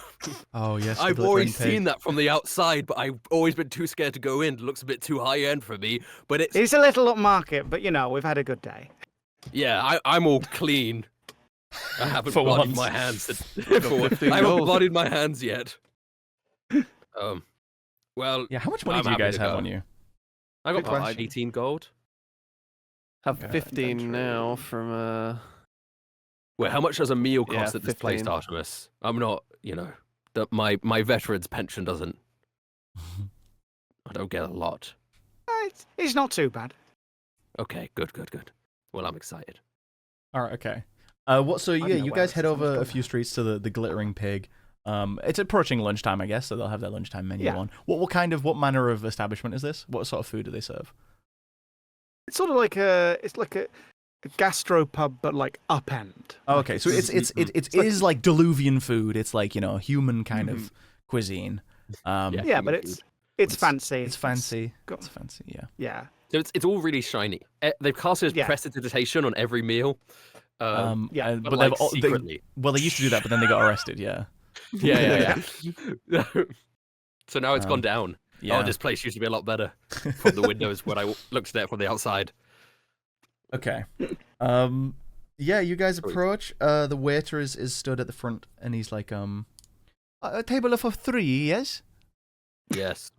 Oh yes. the I've glittering always pig. seen that from the outside, but I've always been too scared to go in. It looks a bit too high end for me. But it's It's a little upmarket, but we've had a good day. yeah, I'm all clean. I haven't For bloodied once. my hands. $15. I haven't bloodied my hands yet. Well, Yeah. How much money I'm do you happy guys to have go. on you? I got Good question. 18 gold. Have Yeah, 15 now from Wait, how much does a meal Yeah, cost at this place, 15. Artemis? I'm not, my veteran's pension doesn't. I don't get a lot. It's not too bad. Okay, good. Well, I'm excited. All right. Okay. So yeah, know you where guys it's head from, over a but- few streets to the glittering pig. It's approaching lunchtime, I guess, so they'll have their lunchtime menu Yeah. on. What manner of establishment is this? What sort of food do they serve? It's sort of like a gastropub, but like upend. Oh, okay, so it is like Diluvian food. It's like human kind of cuisine. Yeah. Yeah, but it's fancy. It's fancy. got- It's fancy. Yeah. Yeah. So it's all really shiny. They've casted Yeah. prestidigitation on every meal. Yeah, but but like they've secretly. well, they used to do that, but then they got arrested. Yeah. Yeah. So now it's gone down. Yeah. Oh, this place used to be a lot better from the windows when I looked at it from the outside. Okay. Yeah, you guys approach. The waiter is stood at the front, and he's like, a table for 3, yes? Yes.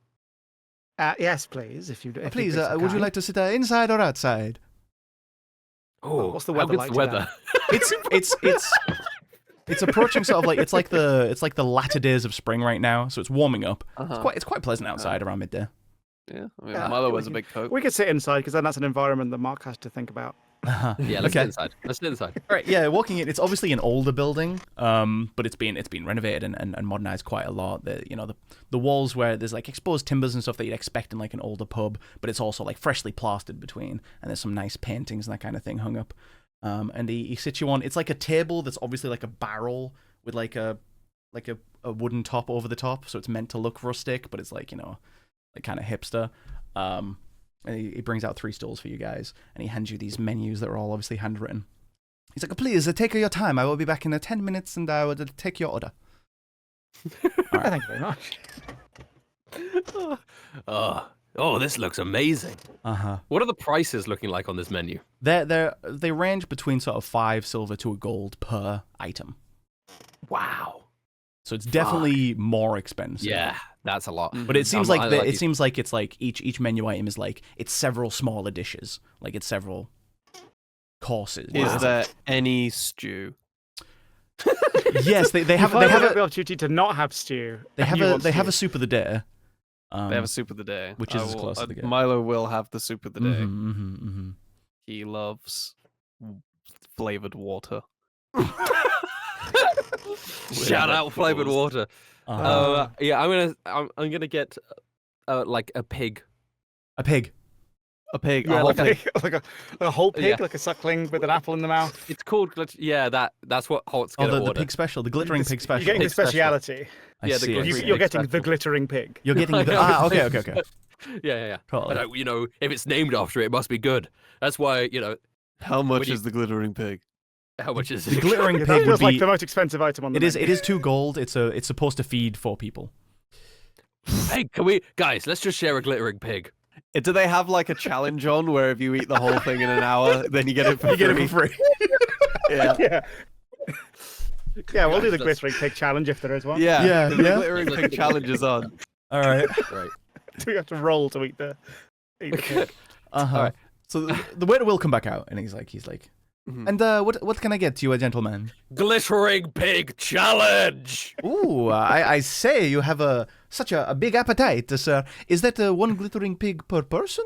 Yes, please. If you Please, would you like to sit inside or outside? Oh, what's the how weather good's like the today? weather? It's approaching sort of like it's like the latter days of spring right now, so it's warming up. It's quite pleasant outside around midday. Yeah, I mean, Yeah, Milo we wears a can- big coat. We could sit inside because then that's an environment that Mark has to think about. Yeah, let's sit inside. Let's sit inside. All right, yeah, walking in, it's obviously an older building, but it's been renovated and modernized quite a lot. The walls where there's like exposed timbers and stuff that you'd expect in like an older pub, but it's also like freshly plastered between, and there's some nice paintings and that kind of thing hung up. And he sits you on. It's like a table that's obviously like a barrel with like a wooden top over the top, so it's meant to look rustic, but it's like like kind of hipster. And he brings out 3 stools for you guys, and he hands you these menus that are all obviously handwritten. He's like, please, take your time. I will be back in 10 minutes, and I will take your order. Right. Thank you very much. Oh, this looks amazing. Uh-huh. What are the prices looking like on this menu? They range between sort of 5 silver to a gold per item. Wow. So it's definitely more expensive. Yeah, that's a lot. But it seems it seems like it's like each menu item is like it's several smaller dishes, like it's several courses. Is there any stew? Yes, they have the opportunity to not have stew. they have a soup of the day. They have a soup of the day, which is as close as they get. Milo will have the soup of the day. Mm-hmm. He loves flavored water. Shout out flavored water. Yeah, I'm gonna get like a pig. A pig. A pig. Yeah, a whole like pig. a whole pig, Yeah. like a suckling with an apple in the mouth. It's called that's what Holt's Oh, gonna the order. pig special, the glittering pig special. You're getting the Pig special. speciality. I Yeah, the see, I glittering see. You're pig getting the special. glittering pig. You're getting the okay. Yeah. Totally. But if it's named after it, it must be good. That's why How much When you- is the glittering pig? how much is The it? glittering That pig would feels like be. the most expensive item on the It is. menu. It is 2 gold. It's supposed to feed 4 people. Hey, guys? Let's just share a glittering pig. Do they have like a challenge on where if you eat the whole thing in an hour, then you get it for You free? get it for free. Yeah. Yeah. Yeah, we'll do the glittering pig challenge if there is one. Yeah. Yeah, The yeah. glittering pig challenge is on. All right. Right. Do we have to roll to eat the pig? Uh-huh. All right. So the waiter will come back out, and he's like, Mhm. and what can I get you, a gentleman? Glittering pig challenge. Ooh, I say you have such a big appetite, sir. Is that 1 glittering pig per person?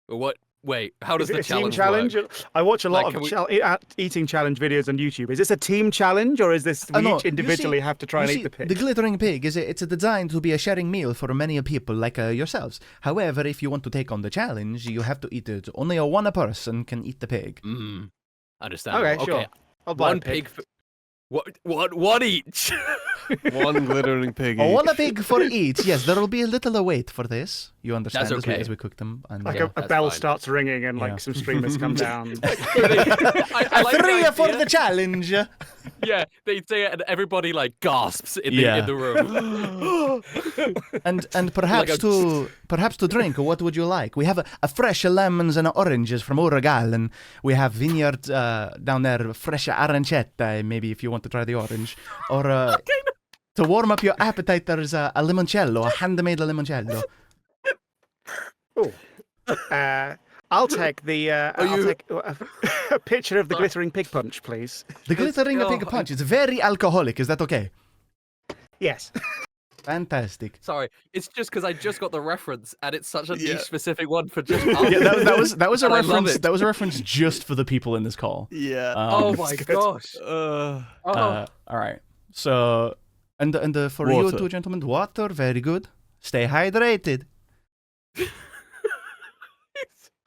What? Wait, how does Is it the a team challenge challenge? work? I watch a lot Like, of can eating challenge videos on YouTube. Is this a team challenge, or is this we no, each you individually see- have to try and You eat see, the pig? The glittering pig it's designed to be a sharing meal for many people like yourselves. However, if you want to take on the challenge, you have to eat it. Only one person can eat the pig. Understand? Okay, sure. I'll buy One a pig. one each. One glittering pig. Oh, each. one pig for each. Yes, there will be a little wait for this. You understand That's okay. as we cook them. And, Like Yeah, a that's bell fine. starts ringing and Yeah. like some streamers come down. I like the 3 for idea. the challenge. Yeah, they say it and everybody like gasps in Yeah. the room. And perhaps to drink, what would you like? We have a fresh lemons and oranges from Uruguay, and we have vineyard down there, fresh arancetta, maybe if you want to try the orange. Or to warm up your appetite, there's a limoncello, a handmade limoncello. Oh. I'll take the. I'll take a picture of the glittering pig punch, please. The glittering pig punch is very alcoholic. Is that okay? Yes. Fantastic. Sorry, it's just because I just got the reference, and it's such a Yeah. niche specific one for just. Yeah, that was a And I love reference. it. That was a reference just for the people in this call. Yeah. Oh Um, my good. gosh! Uh, all right. So, and for you Water. two gentlemen, water. Very good. Stay hydrated.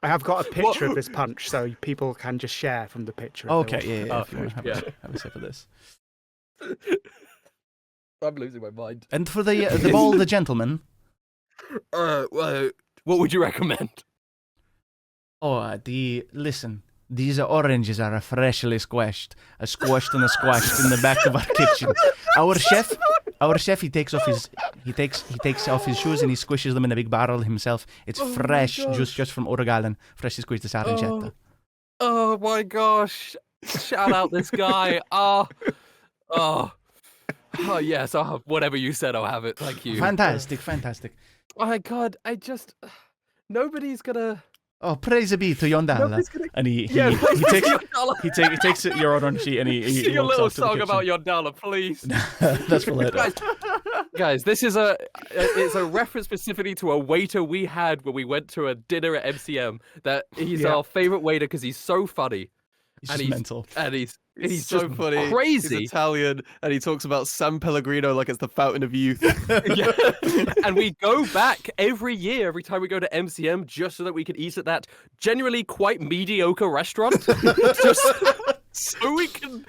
I have got a picture of this punch, so people can just share from the picture. if they Okay, want. yeah. Oh, If you want to have, yeah. have a sip of this. I'm losing my mind. And for the bald gentleman. What would you recommend? Oh, listen. These oranges are freshly squashed in the back of our kitchen. Our chef, he takes off his shoes and he squishes them in a big barrel himself. It's fresh, just from Orgalen, freshly squeezed arancetta. Oh my gosh! Shout out this guy. Oh yes. Oh, whatever you said, I'll have it. Thank you. Fantastic. Oh my god! Nobody's gonna. Oh, praise be to Yondala. Nobody's gonna. And he takes your order sheet and he Sing a walks little off to the song about kitchen. Yondala, please. That's for later. Guys, this is it's a reference specifically to a waiter we had when we went to a dinner at MCM. That he's our favorite waiter because he's so funny. He's mental. And he's so just funny. crazy. He's Italian, and he talks about San Pellegrino like it's the fountain of youth. Yeah. And we go back every year, every time we go to MCM, just so that we can eat at that generally quite mediocre restaurant. Just so we can.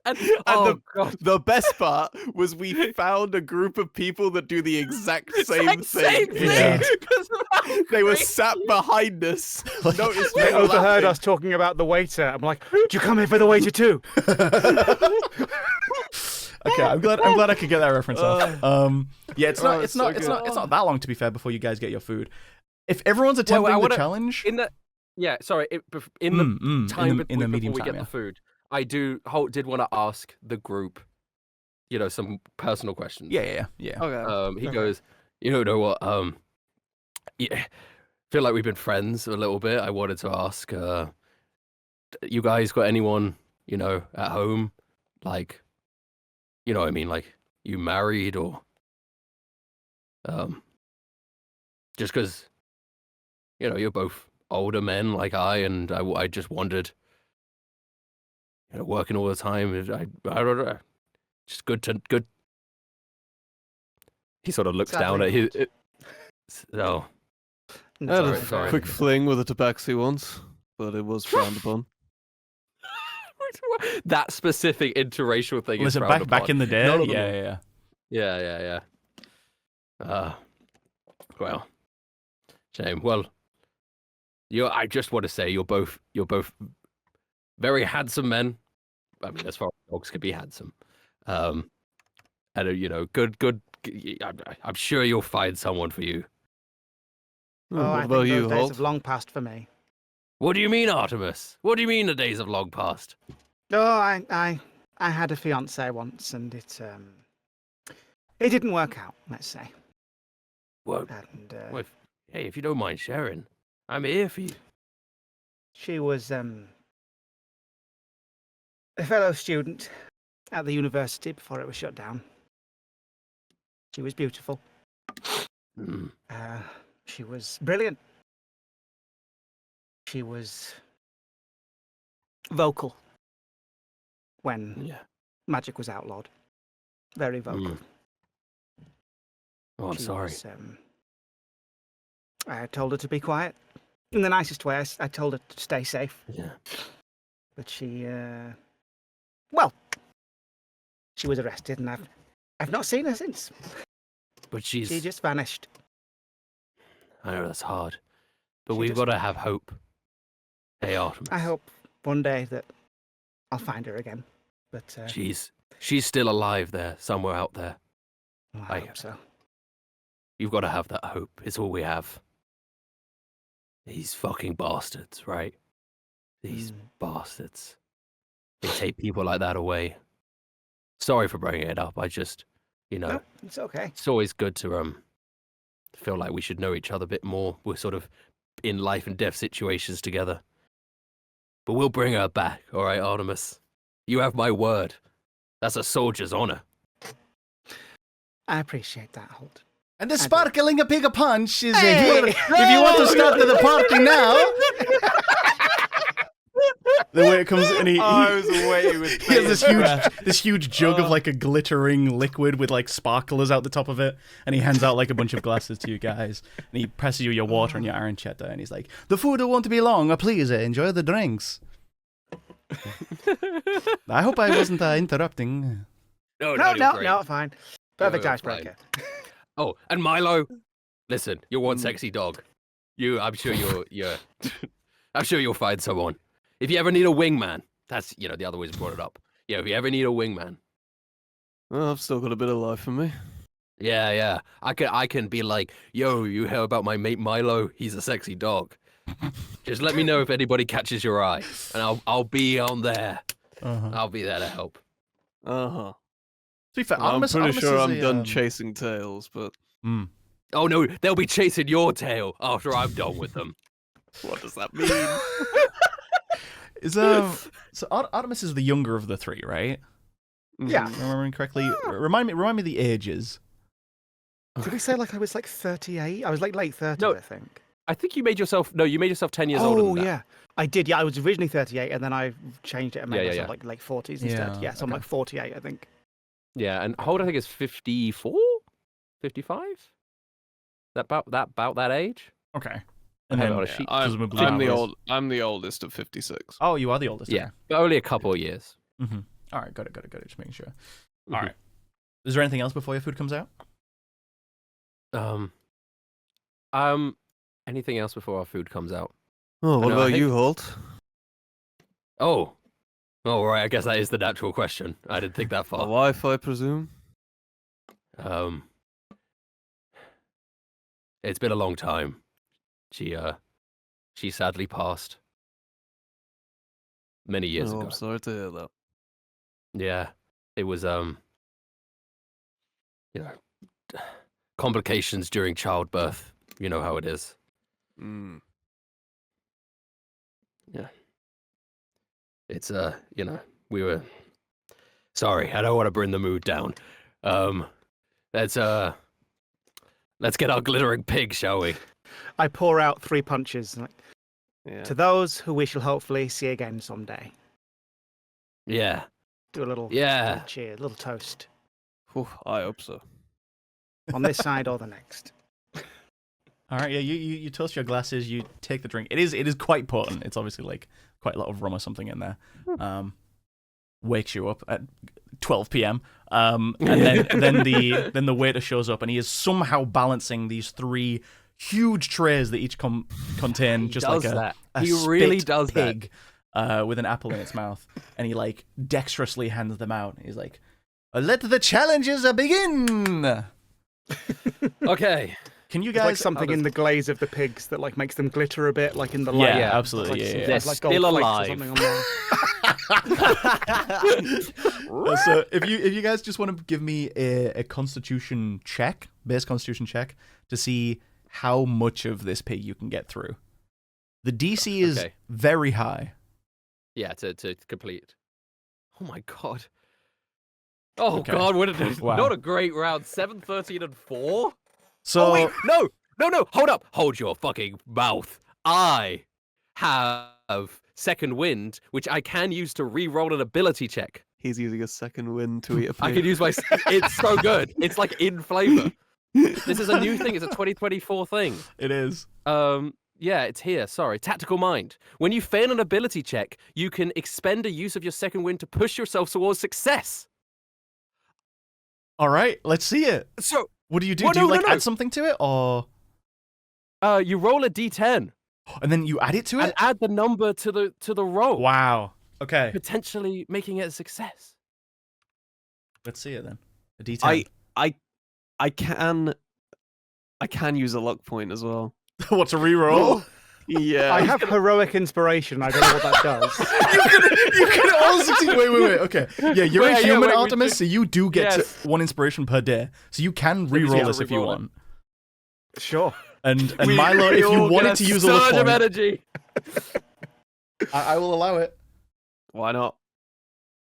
The best part was we found a group of people that do the exact same thing. Yeah. They were sat behind us. Notice They overheard us talking about the waiter. I'm like, "Do you come here for the waiter too?" Okay, I'm glad I could get that reference off. Yeah, it's not that long, to be fair, before you guys get your food. If everyone's attempting the challenge in the medium before we get the food, I did want to ask the group, some personal questions. Yeah. Okay. He goes, you know what? Yeah, feel like we've been friends a little bit. I wanted to ask, you guys got anyone, at home, like, you know what I mean, like you married or, just because, you're both older men like and I just wondered. Working all the time. I don't know. Just good. He sort of looks down at his. So. I had a quick fling with a tabaxi once, but it was frowned upon. That specific interracial thing was is it back in the day? Yeah. Well, shame. Well, I just want to say you're both very handsome men. I mean, as far as dogs could be handsome. And, good. I'm sure you'll find someone for you. Oh, I think those days have long passed for me. What do you mean, Artemis? What do you mean the days have long passed? Oh, I had a fiancée once, and it didn't work out, let's say. Well, hey, if you don't mind sharing, I'm here for you. She was a fellow student at the university before it was shut down. She was beautiful. She was brilliant. She was vocal when magic was outlawed. Very vocal. Oh, I'm sorry. I told her to be quiet. In the nicest way, I told her to stay safe. Yeah. But she was arrested, and I've not seen her since. But she just vanished. I know that's hard, but we've got to have hope. Hey, Artemis. I hope one day that I'll find her again. But she's still alive there, somewhere out there. Well, I hope so. You've got to have that hope. It's all we have. These fucking bastards, right? These bastards. They take people like that away. Sorry for bringing it up. I just, No, it's okay. It's always good to feel like we should know each other a bit more. We're sort of in life and death situations together. But we'll bring her back, all right, Artemis? You have my word. That's a soldier's honor. I appreciate that, Holt. And the sparkling a pig a punch is here. If you want to start the party now. The way it comes and I was waiting with he has this huge jug of like a glittering liquid with like sparklers out the top of it, and he hands out like a bunch of glasses to you guys, and he passes you your water and your arancetta, and he's like, "The food won't be long. Please enjoy the drinks." I hope I wasn't interrupting. No, fine. Perfect icebreaker. Oh, and Milo, listen, you're one sexy dog. I'm sure I'm sure you'll find someone. If you ever need a wingman, that's the other ways brought it up. Yeah, if you ever need a wingman, Well, I've still got a bit of life in me. Yeah. I can be like, yo, you heard about my mate Milo? He's a sexy dog. Just let me know if anybody catches your eye, and I'll be on there. Uh-huh. I'll be there to help. Uh-huh. To be fair, Well, I'm Artemis, pretty Artemis sure is I'm a, done chasing tails, but Oh no, they'll be chasing your tail after I'm done with them. what does that mean? So Artemis is the younger of the three, right? Yeah. Am I remembering correctly? Remind me the ages. Did we say like I was like 38? I was like late 30s, No. I think. I think you made yourself 10 years older than that. Yeah. I did, yeah. I was originally 38 and then I changed it and made myself Yeah. like late 40s instead. Yeah, Yeah, so I'm okay. like 48, I think. Yeah, and Hold I think is 54? 55? About that age? Okay. I And have then, it on a sheet. presumably Artemis- I'm the oldest of 56. Oh, you are the oldest. Yeah, but only a couple of years. Mm-hmm. All right, got it. Just making sure. Mhm. All right. Is there anything else before your food comes out? Anything else before our food comes out? Oh, what know, I about think- you, Holt? Oh, right. I guess that is the natural question. I didn't think that A far. wife, I presume? It's been a long time. She sadly passed many years Oh, ago. I'm sorry to hear that. Yeah, it was complications during childbirth. You know how it is. Mm. It's we were sorry. I don't want to bring the mood down. Let's get our glittering pig, shall we? I pour out 3 punches. Like, Yeah. to those who we shall hopefully see again someday. Yeah. Do a little Yeah. cheer, a little toast. Whew, I hope so. On this side or the next. All right. Yeah. You toast your glasses. You take the drink. It is quite potent. It's obviously like quite a lot of rum or something in there. Wakes you up at 12 p.m. And then the waiter shows up and he is somehow balancing these 3 huge trays that each contain He just does like that. a He really spit does that. pig with an apple in its mouth, and he like dexterously hands them out. He's like, "Let the challenges begin." Okay. Can you There's like guys? something in the glaze of the pigs that like makes them glitter a bit, like in the light. Yeah, Yeah. absolutely. Like, Yeah, some- yeah. They're like gold still flakes or alive. something on there. So if you guys just want to give me a constitution check, base constitution check, to see how much of this pig you can get through. The DC is Okay. very high. Yeah, to complete. Oh my god. Oh Okay. god, what a Wow. not a great round. 7, 13, and 4? So Oh wait, no, hold up. Hold your fucking mouth. I have second wind, which I can use to re-roll an ability check. He's using a second wind to eat a pig. I can use my it's so good. It's like in flavor. This is a new thing, it's a 2024 thing. it is. Yeah, it's here. Sorry. Tactical mind. When you fail an ability check, you can expend a use of your second wind to push yourself towards success. All right, let's see it. So, What do you do? Well, Do you no, like no. add something to it, or you roll a d10 and then you add it to and it? add the number to the roll, Wow. Okay, potentially making it a success. let's see it then. A D10. I can use a luck point as well. What's a reroll? Yeah. I have heroic inspiration. I don't know what that does. you can all succeed. Wait. Okay. Yeah, you're a Wait, human we Artemis, do- so you do get Yes. to 1 inspiration per day. So you can because reroll you this have if you reroll it. want. Sure. And We- Milo, we if you all wanted get to use a luck surge of point, energy. I will allow it. Why not?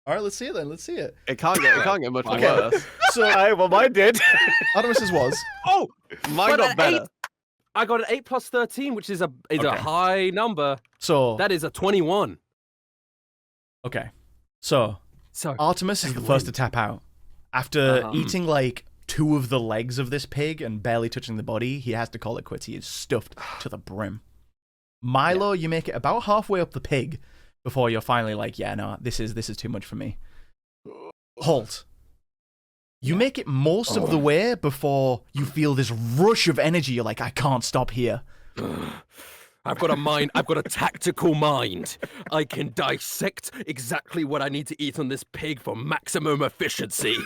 All right, let's see it then. Let's see it. It can't get much Okay. worse. So Well, mine did. Artemis's was. Oh, Mine but got an better. 8 I got an 8 plus 13, which is a Okay. high number. So That is a 21. okay. So So Artemis is the first to tap out. After Uh-huh. eating like 2 of the legs of this pig and barely touching the body, he has to call it quits. He is stuffed to the brim. Milo, you make it about halfway up the pig before you're finally like, yeah, no, this is too much for me. Halt. You make it most of the way before you feel this rush of energy. You're like, I can't stop here. I've got a mind. I've got a tactical mind. I can dissect exactly what I need to eat on this pig for maximum efficiency.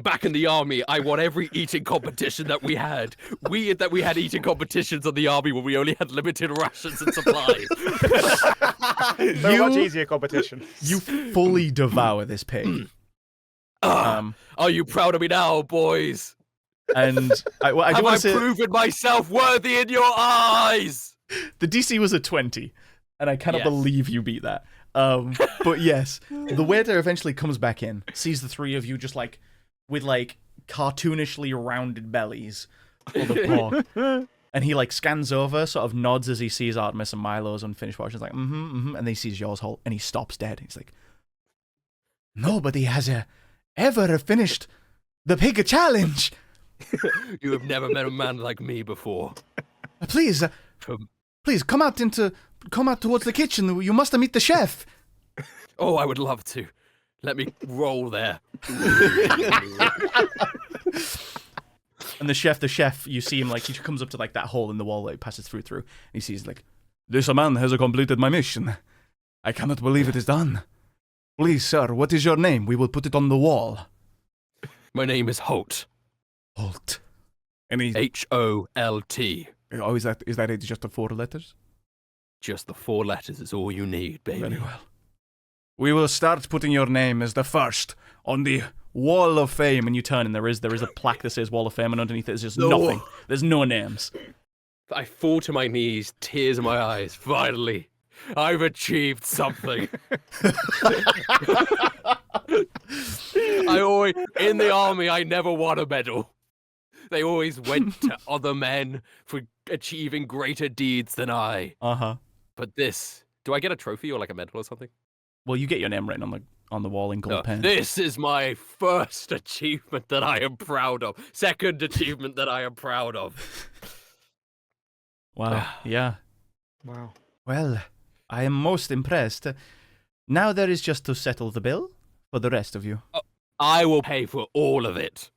Back in the army, I won every eating competition that we had. Weird that we had eating competitions on the army when we only had limited rations and supplies. They're a much easier competition. You fully devour this pig. Are you proud of me now, boys? And I do Have want I to say proven myself worthy in your eyes? the DC was a 20, and I cannot Yes. believe you beat that. But yes, the waiter eventually comes back in, sees the three of you just like with like cartoonishly rounded bellies full of pork, and he like scans over, sort of nods as he sees Artemis and Milo's unfinished portions, like and then he sees yours whole, and he stops dead. He's like, "Nobody has ever finished the pig challenge. You have never met a man like me before. Please, please come out towards the kitchen. You must meet the chef." Oh, I would love to. Let me roll there. And the chef, you see him like he comes up to like that hole in the wall that he passes through, and he sees like, "This man has completed my mission. I cannot believe it is done. Please, sir, what is your name? We will put it on the wall." My name is Holt. Holt. And he, Holt. oh, is that it? Just the 4 letters? Just the 4 letters is all you need, baby. Very well. We will start putting your name as the first on the Wall of Fame. And you turn, and there is a plaque that says Wall of Fame, and underneath it is just nothing. There's no names. I fall to my knees, tears in my eyes. Finally, I've achieved something. In the army, I never won a medal. They always went to other men for achieving greater deeds than I. But this, do I get a trophy or like a medal or something? Well, you get your name written on the wall in gold pen. This is my first achievement that I am proud of. Second achievement that I am proud of. Wow. Yeah. Wow. Well, I am most impressed. Now there is just to settle the bill for the rest of you. I will pay for all of it.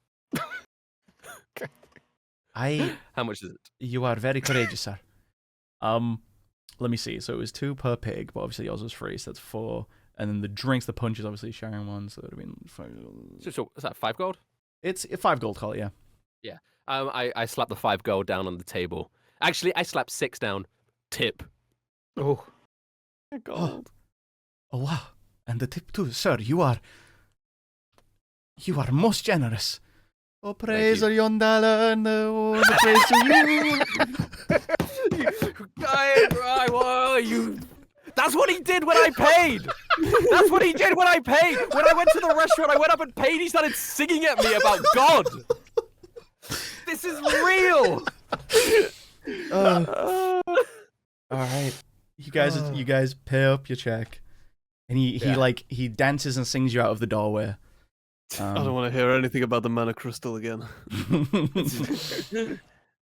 How much is it? You are very courageous, sir. Let me see. So it was 2 per pig, but obviously yours was free, so that's 4. And then the drinks, the punch is obviously sharing one, so it would have been 5. So is that 5 gold? It's 5 gold, call it, yeah. Yeah. I slapped the 5 gold down on the table. Actually, I slapped 6 down. Tip. Oh. Gold. Oh, wow. And the tip too, sir. You are most generous. Oh, praise are yon dollar, and the praise to you. That's what he did when I paid. That's what he did when I paid. When I went to the restaurant, I went up and paid. He started singing at me about God. This is real. All right, you guys pay up your check, and he dances and sings you out of the doorway. I don't want to hear anything about the mana crystal again.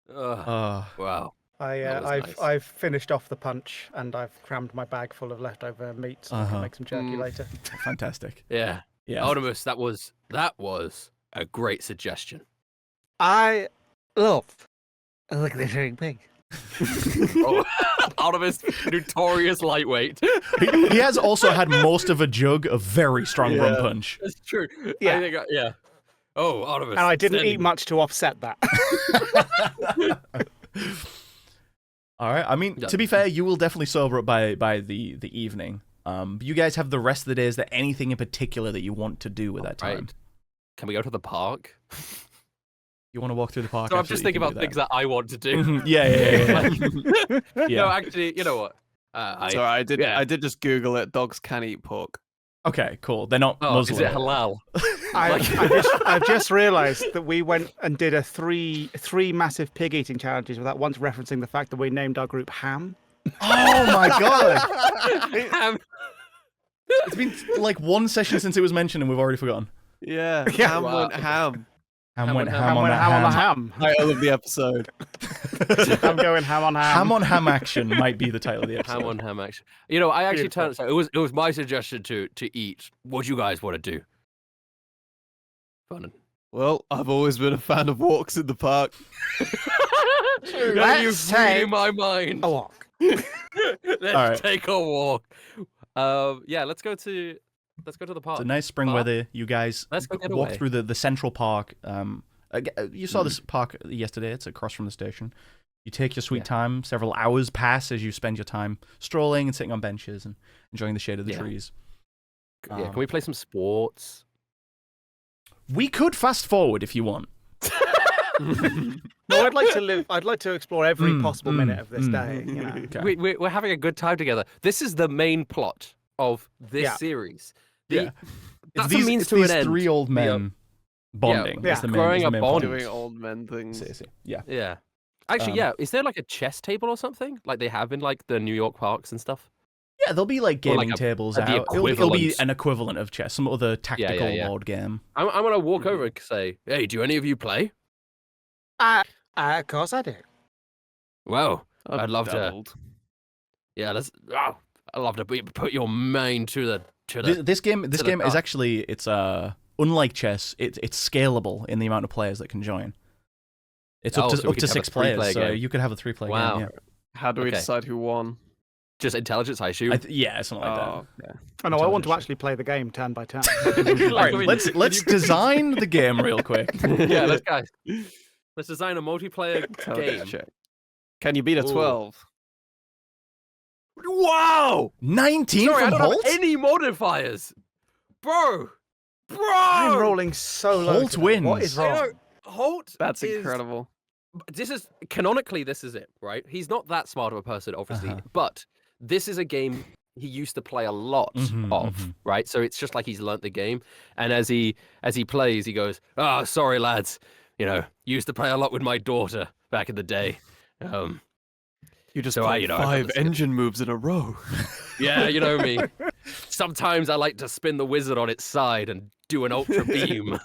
Wow. I've finished off the punch, and I've crammed my bag full of leftover meat, so I can make some jerky later. Fantastic. Yeah. Yeah. Artemis, that was a great suggestion. I love a glittering pig. Artemis, notorious lightweight. He has also had most of a jug of very strong rum punch. That's true. Yeah. I think yeah. Oh, Artemis. And I didn't eat much to offset that. All right. I mean, to be fair, you will definitely sober up by the evening. You guys have the rest of the day. Is there anything in particular that you want to do with that time? Right. Can we go to the park? You want to walk through the park? So I'm just thinking about things that I want to do. Yeah. No, actually, you know what? I did just Google it. Dogs can eat pork. Okay, cool. They're not Muslim. Is it halal? I've just realised that we went and did a three massive pig eating challenges without once referencing the fact that we named our group Ham. Oh my god! It's been like 1 session since it was mentioned, and we've already forgotten. Yeah. Ham went ham. Ham went ham on the ham. Title of the episode. I'm going ham on ham. Ham on ham action might be the title of the episode. Ham on ham action. You know, I actually turned. So it was my suggestion to eat. What do you guys want to do? Fun. Well, I've always been a fan of walks in the park. Let's take my mind. a walk. Let's right. take a walk. Yeah, let's go to the park. It's a nice spring Park? weather. You guys Let's go get walk away. through the central park. You saw this park yesterday. It's across from the station. You take your sweet time. Several hours pass as you spend your time strolling and sitting on benches and enjoying the shade of the trees. Yeah, can we play some sports? We could fast forward if you want. No, I'd like to explore every possible minute of this day. You know? Okay. We're having a good time together. This is the main plot of this series. Yeah. That's It's a means to these an end. three old men bonding. Yeah. Is the main, Growing is the up main bond. point. Doing old men things. Yeah. Yeah. Actually, yeah. Is there like a chess table or something like they have in like the New York parks and stuff? Yeah, there'll be like Or like gaming tables the out. It'll be equivalent. an equivalent of chess, some other tactical yeah. board game. I'm gonna walk over and say, "Hey, do any of you play?" Of course I do. Well, I'd love to. Doubled. Yeah, I'd love to put your main to the. This game is dark. actually unlike chess. It's scalable in the amount of players that can join. It's up So we to could have a 6 three-player players, so game. you could have a 3-player Wow. game. How do we Okay. decide who won? Just intelligence, I assume. Yeah, something like Oh, yeah. Oh no, I want to Intelligence. actually play the game turn by turn. that. All right, let's design the game real quick. Yeah, let's design a multiplayer Intelligence game. check. Can you beat a Ooh. 12? Wow! 19 Sorry, I from don't have Holt? any modifiers, bro. I'm rolling so low. Holt today. wins. What is I wrong? know. Holt. That's is- incredible. This is canonically, this is it, right? He's not that smart of a person, obviously, Uh-huh. but this is a game he used to play a lot Mhm, of, mhm. right? So it's just like he's learnt the game, and as he plays, he goes, "Oh, sorry, lads, used to play a lot with my daughter back in the day." You just So I, played I got 5 this- engine moves in a row. Yeah, you know me. Sometimes I like to spin the wizard on its side and do an ultra beam.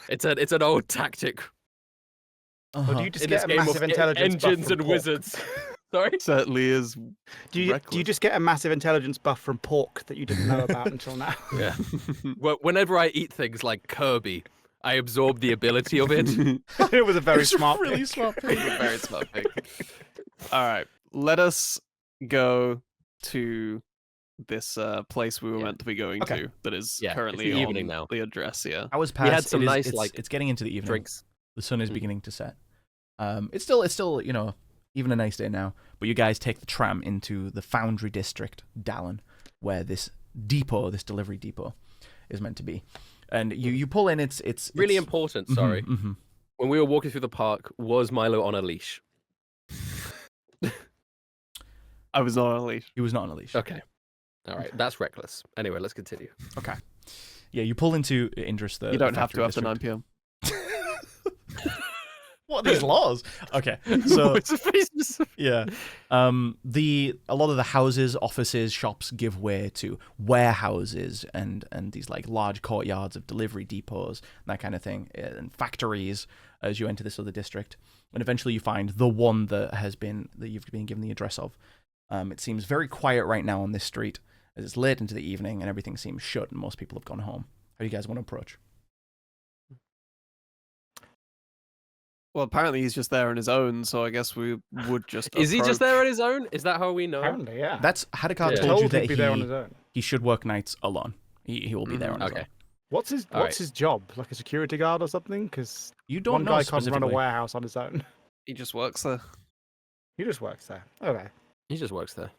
It's an old tactic Or Uh-huh. do you just in this get a game massive of intelligence buff engines from and pork? wizards. Sorry. Certainly is. Do you reckless. just get a massive intelligence buff from pork that you didn't know about until now? Yeah. Well, whenever I eat things like Kirby, I absorb the ability of it. It was a very It's smart really pick. smart. Very smart pick. All right, let us go to this place we were Yeah. meant to be going Okay. to. That is Yeah, it's currently the evening on now. the address here. Hours We past. had some nice, it's getting into the evening. Drinks. The sun is Mm. beginning to set. It's still even a nice day now. But you guys take the tram into the Foundry District, Dallin, where this delivery depot, is meant to be. And you pull in. It's Really it's, important, Mhm, sorry. mhm. When we were walking through the park, was Milo on a leash? I was not on a leash. He was not on a leash. Okay. All right. That's reckless. Anyway, let's continue. Okay. Yeah, you pull into Indris. The You don't the have to factory after 9 district. p.m. What are these laws? Okay, so It's a face- yeah, a lot of the houses, offices, shops give way to warehouses and these like large courtyards of delivery depots, that kind of thing, and factories as you enter this other district, and eventually you find the one that you've been given the address of. It seems very quiet right now on this street as it's late into the evening and everything seems shut and most people have gone home. How do you guys want to approach? Well, apparently he's just there on his own, so I guess we would just. Is he just approach. there on his own? Is that how we know? Apparently, yeah. That's Hadakar Yeah. told you Told that he'd be there on his own. he should work nights alone. He will be there on his Okay. own. What's his All right. job? Like a security guard or something? Because You don't one know guy can't run a specifically. warehouse on his own. He just works there. He just works there. Okay. He just works there.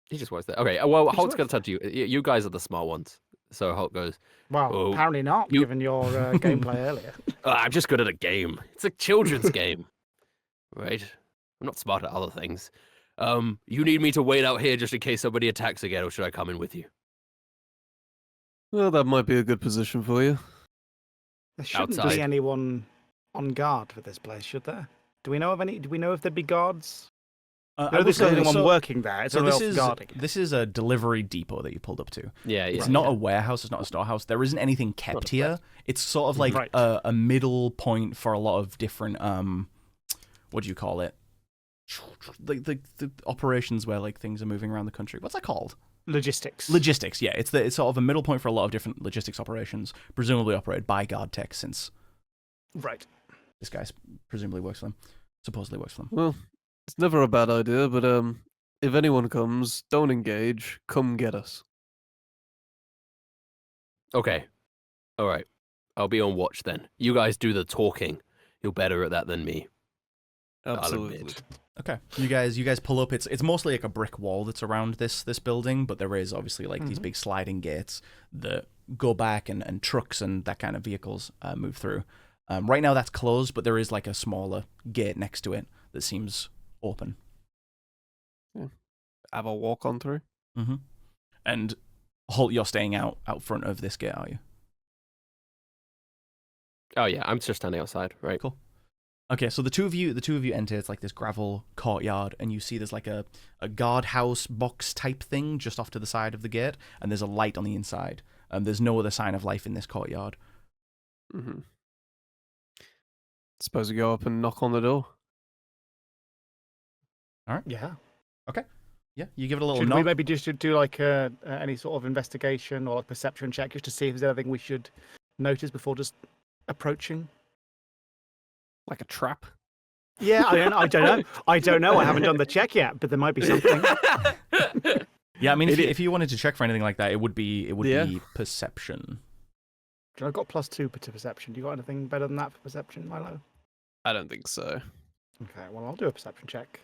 He just works there. Okay. Well, just Holt's works going to touch you. You guys are the smart ones. So Holt goes, Well, Oh, apparently not, you- given your gameplay earlier. "Oh, I'm just good at a game. It's a children's game. Right? I'm not smart at other things. You need me to wait out here just in case somebody attacks again, or should I come in with you?" Well, that might be a good position for you. There shouldn't Outside. be anyone on guard for this place, should there? Do we know of any? Do we know if there'd be guards? I No, will there's say- anyone so- working there. It's So someone this else is guarding. this is a delivery depot that you pulled up to. Yeah, yeah. It's yeah. not a warehouse. It's not a storehouse. There isn't anything kept here. It's sort of like Right. a middle point for a lot of different what do you call it? Like the operations where like things are moving around the country. What's that called? Logistics. Logistics. Yeah, it's sort of a middle point for a lot of different logistics operations, presumably operated by guard tech, since Right. this guy presumably works for them. supposedly works for them. Well, it's never a bad idea, but if anyone comes, don't engage. Come get us. Okay. All right. I'll be on watch then. You guys do the talking. You're better at that than me. I'll Absolutely. admit. Okay, you guys pull up. It's mostly like a brick wall that's around this building, but there is obviously like these big sliding gates that go back, and trucks and that kind of vehicles move through. Right now that's closed, but there is like a smaller gate next to it that seems open. Have a walk on through. Mm-hmm. And Holt, you're staying out front of this gate, are you? Oh yeah, I'm just standing outside, right? Cool. Okay, so the two of you enter. It's like this gravel courtyard, and you see there's like a guardhouse box type thing just off to the side of the gate, and there's a light on the inside. There's no other sign of life in this courtyard. Mm-hmm. Suppose we go up and knock on the door. All right. Yeah. Okay. Yeah, you give it a little Should knock. we maybe just do like any sort of investigation or like perception check just to see if there's anything we should notice before just approaching? Like a trap. Yeah, I don't know. I don't know. I haven't done the check yet, but there might be something. Yeah, I mean, if you wanted to check for anything like that, it would be perception. I've got +2 to perception. Do you got anything better than that for perception, Milo? I don't think so. Okay, well, I'll do a perception check.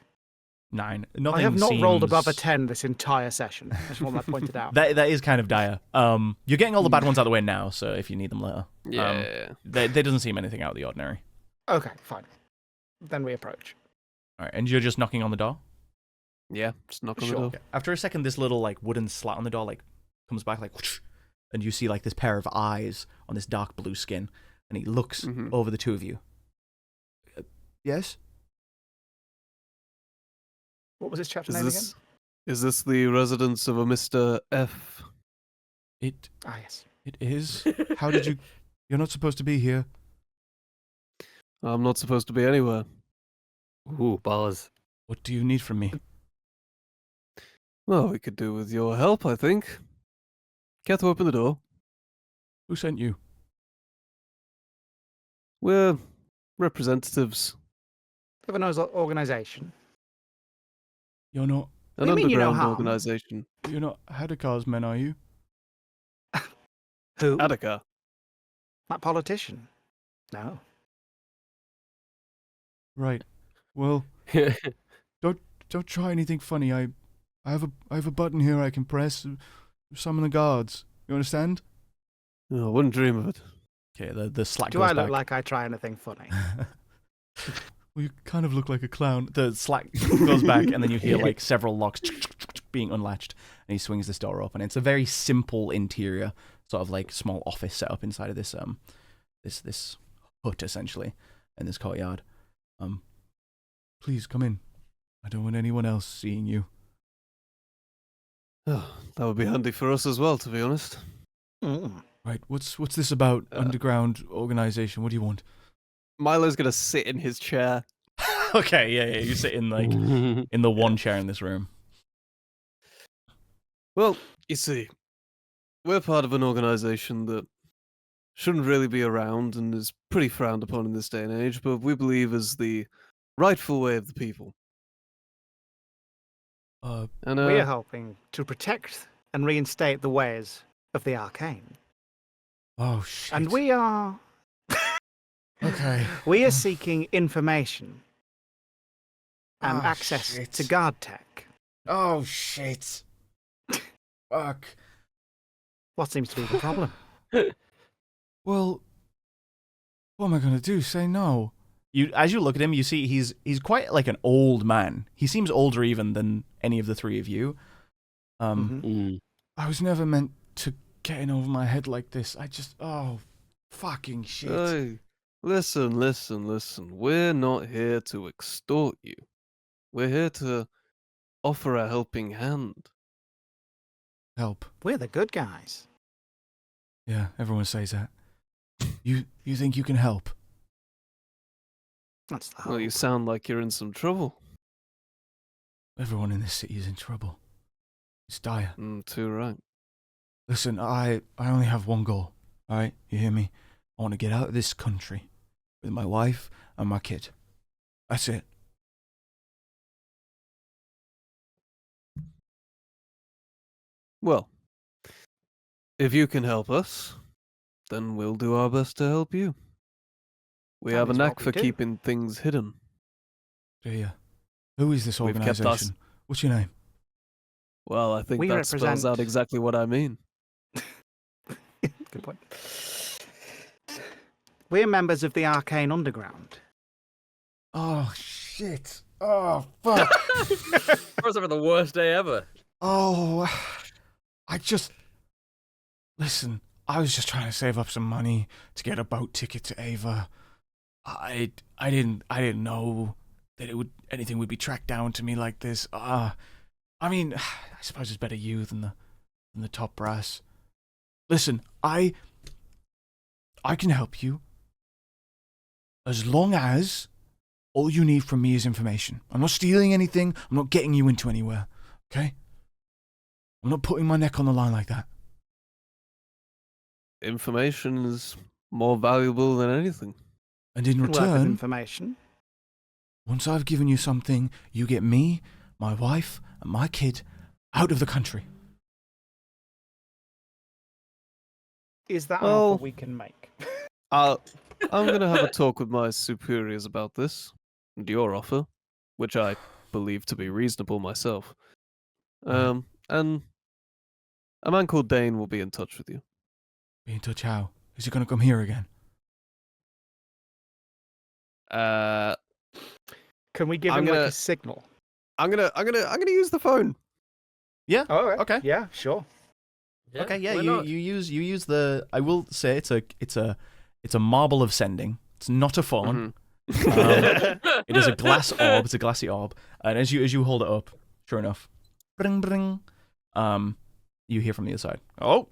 9. I have not rolled above a seems- 10 this entire session. I just want that pointed out. That is kind of dire. You're getting all the bad ones out of the way now, so if you need them later. Yeah. There doesn't seem anything out of the ordinary. Okay, fine. Then we approach. All right, and you're just knocking on the door? Yeah, just knock on the Sure. door. Okay. After a second, this little like wooden slat on the door like comes back like whoosh, and you see like this pair of eyes on this dark blue skin, and he looks over the two of you. Yes? What was his chapter Is name this is this the residence of a Mr. F? It again? Ah, yes. is. How did you? You're not supposed to be here. I'm not supposed to be anywhere. Ooh, balls. What do you need from me? Well, we could do with your help, I think. Care to open the door? Who sent you? We're representatives. Of an organisation. You're not. An What do you mean you know underground harm? organization. You're not Hadakar's men, are you? Who? Attica. That politician. No. Right. Well, don't try anything funny. I have a button here I can press. Summon the guards. You understand? Oh, I wouldn't dream of it. Okay. The slack Do goes I look back. like I try anything funny? Well, you kind of look like a clown. The slack goes back, and then you hear like several locks being unlatched, and he swings this door open. It's a very simple interior, sort of like small office set up inside of this this hut essentially in this courtyard. Please come in. I don't want anyone else seeing you. Oh, that would be handy for us as well, to be honest. Mm. Right. What's this about? Underground organization. What do you want? Milo's gonna sit in his chair. Okay. Yeah. You sit in like in the one chair in this room. Well, you see, we're part of an organization that shouldn't really be around and is pretty frowned upon in this day and age, but we believe is the rightful way of the people. And We are helping to protect and reinstate the ways of the Arcane. Oh shit. And we are Okay. we are seeking information and Ah, access shit. to guard tech. Oh shit. Fuck. What seems to be the problem? Well, what am I gonna do? Say no? As you look at him, you see he's quite like an old man. He seems older even than any of the three of you. Mhm. I was never meant to get in over my head like this. Fucking shit. Hey, listen. We're not here to extort you. We're here to offer a helping hand. Help. We're the good guys. Yeah, everyone says that. You think you can help? That's the Well, hope. you sound like you're in some trouble. Everyone in this city is in trouble. It's dire. Too right. Listen, I only have one goal. All right, you hear me? I want to get out of this country with my wife and my kid. That's it. Well, if you can help us, then we'll do our best to help you. We That have a is knack what we for do. keeping things hidden. Do you? Who is this We've kept us- organization? What's your name? Well, I think We that spells out represent- exactly what I mean. Good point. We're members of the Arcane Underground. Oh, shit. Oh, fuck. Must have been the worst day ever. Oh, listen, I was just trying to save up some money to get a boat ticket to Ava. I didn't know that anything would be tracked down to me like this. I mean, I suppose it's better you than the top brass. Listen, I can help you as long as all you need from me is information. I'm not stealing anything. I'm not getting you into anywhere. Okay? I'm not putting my neck on the line like that. Information is more valuable than anything. And in Work with return, information. once I've given you something, you get me, my wife, and my kid out of the country. Is that an Well- offer we can make? I'm going to have a talk with my superiors about this and your offer, which I believe to be reasonable myself. And a man called Dane will be in touch with you. Be in touch how? Is he going to come here again? Can we give I'm him gonna- like a signal? I'm gonna use the phone. Yeah. Oh, right. Okay. Yeah, sure. Okay. Yeah. why You not? use the. I will say it's a marble of sending. It's not a phone. It is a glass orb. It's a glassy orb. And as you hold it up, sure enough, bring bring. You hear from the other side. Oh.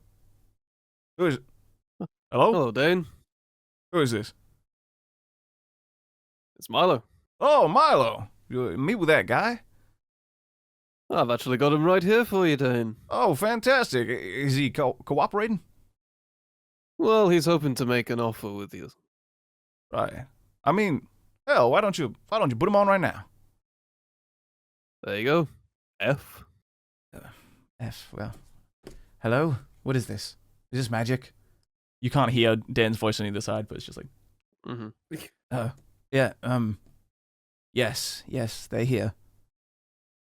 Who is it? Hello. Hello, Dane. Who is this? It's Milo. Oh, Milo. You meet with that guy? I've actually got him right here for you, Dane. Oh, fantastic. Is he cooperating? Well, he's hoping to make an offer with you. Right. I mean, hell, why don't you put him on right now? There you go. F. Well. Hello? What is this? Is this magic? You can't hear Dan's voice on either side, but it's just like, Mm-hmm. yeah, yes, they're here.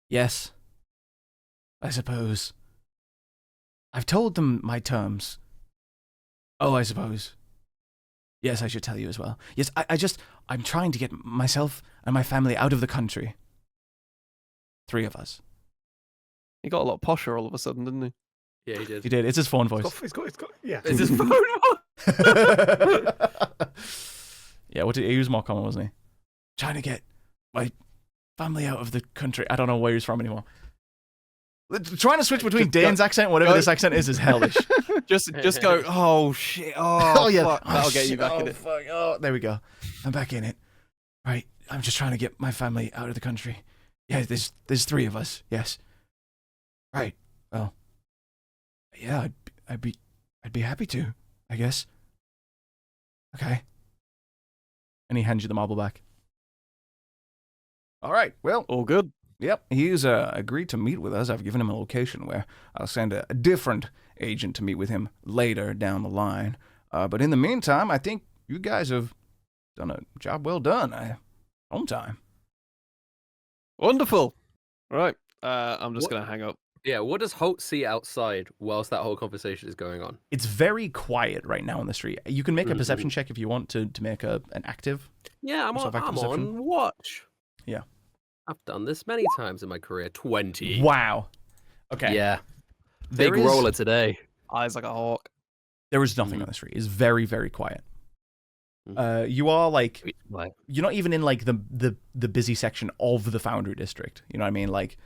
Yes. I suppose. I've told them my terms. Oh, I suppose. Yes, I should tell you as well. Yes, I'm trying to get myself and my family out of the country. 3 of us. He got a lot posher all of a sudden, didn't he? Yeah, he did. He did. It's his phone voice. It's got, yeah. Is his phone? Yeah, he was more common, wasn't he? Trying to get my family out of the country. I don't know where he's from anymore. Trying to switch between Dane's accent and whatever this accent is hellish. Just go, oh shit, oh, yeah. fuck. Oh, That'll get you shit. back in Oh, it. fuck. Oh, there we go. I'm back in it. Right. I'm just trying to get my family out of the country. Yeah, there's 3 of us. Yes. Right. Well. Yeah, I'd be happy to, I guess. Okay. And he hands you the marble back. All right. Well, All good. yep. He's agreed to meet with us. I've given him a location where I'll send a different agent to meet with him later down the line. But in the meantime, I think you guys have done a job well done. Home time. Wonderful. Right. I'm just What- going to hang up. Yeah, what does Holt see outside whilst that whole conversation is going on? It's very quiet right now on the street. You can make a perception check if you want to make an active. Yeah, I'm What's on, our I'm perception? on watch. Yeah. I've done this many times in my career. 20. Wow. Okay. Yeah. There Big is- roller today. Eyes like a hawk. There is nothing on the street. It's very, very quiet. Mhm. You are like Like, you're not even in like the busy section of the Foundry District. You know what I mean? Like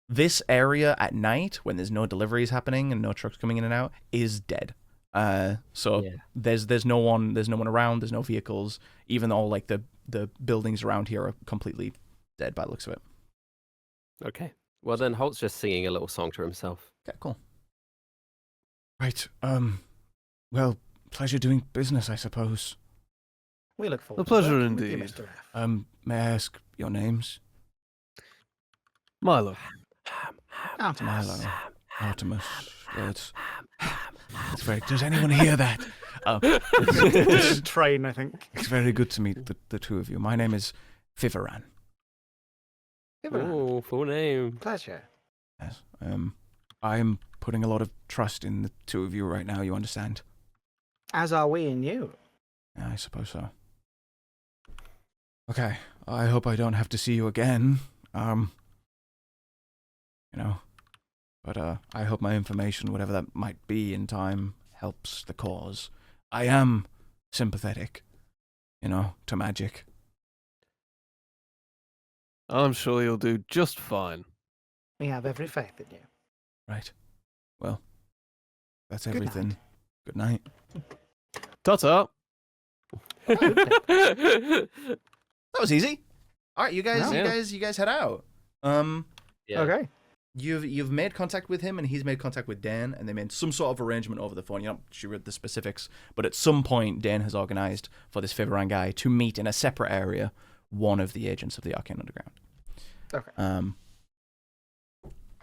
this area at night when there's no deliveries happening and no trucks coming in and out is dead. So Yeah. there's no one around. There's no vehicles. Even though like the buildings around here are completely dead by the looks of it. okay. Well, then Holt's just singing a little song to himself. Okay, cool. Right. Well, pleasure doing business, I suppose. We look forward A pleasure to working with you, indeed. Mr. F. May I ask your names? Milo. Milo, Artemis. It's very. Does anyone hear that? Train, I think. It's very good to meet the two of you. My name is Fivaran. Oh, full name. Pleasure. Yes. I'm putting a lot of trust in the two of you right now. You understand? As are we in you. Yeah, I suppose so. Okay. I hope I don't have to see you again. But I hope my information, whatever that might be in time, helps the cause. I am sympathetic, to magic. I'm sure you'll do just fine. We have every faith in you. Right. Well, that's Good everything. night. Good night. Ta-ta. That was easy. All right, you guys, No. you guys head out. Yeah. Okay. You've made contact with him, and he's made contact with Dan, and they made some sort of arrangement over the phone. You're not sure of the specifics, but at some point, Dan has organized for this Fivaran guy to meet in a separate area one of the agents of the Arcane Underground. Okay.